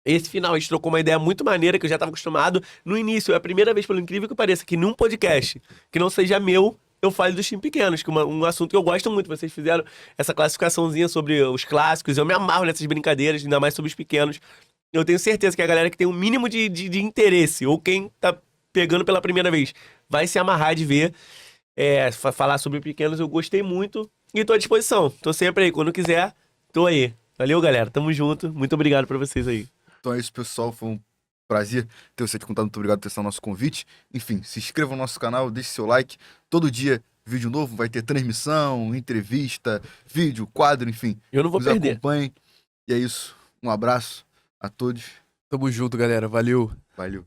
Esse final, a gente trocou uma ideia muito maneira, que eu já estava acostumado. No início, é a primeira vez, pelo incrível que pareça, que num podcast que não seja meu, eu falo dos times pequenos, que é um assunto que eu gosto muito. Vocês fizeram essa classificaçãozinha sobre os clássicos. Eu me amarro nessas brincadeiras, ainda mais sobre os pequenos. Eu tenho certeza que a galera que tem um mínimo de interesse, ou quem tá pegando pela primeira vez, vai se amarrar de ver. Falar sobre pequenos, eu gostei muito. E tô à disposição. Tô sempre aí. Quando quiser, tô aí. Valeu, galera. Tamo junto. Muito obrigado pra vocês aí. Então é isso, pessoal. Foi um prazer ter você aqui contado. Muito obrigado por ter aceitado o nosso convite. Enfim, se inscreva no nosso canal, deixe seu like. Todo dia, vídeo novo, vai ter transmissão, entrevista, vídeo, quadro, enfim. Eu não vou Nos perder. acompanhem. E é isso. Um abraço a todos. Tamo junto, galera. Valeu. Valeu.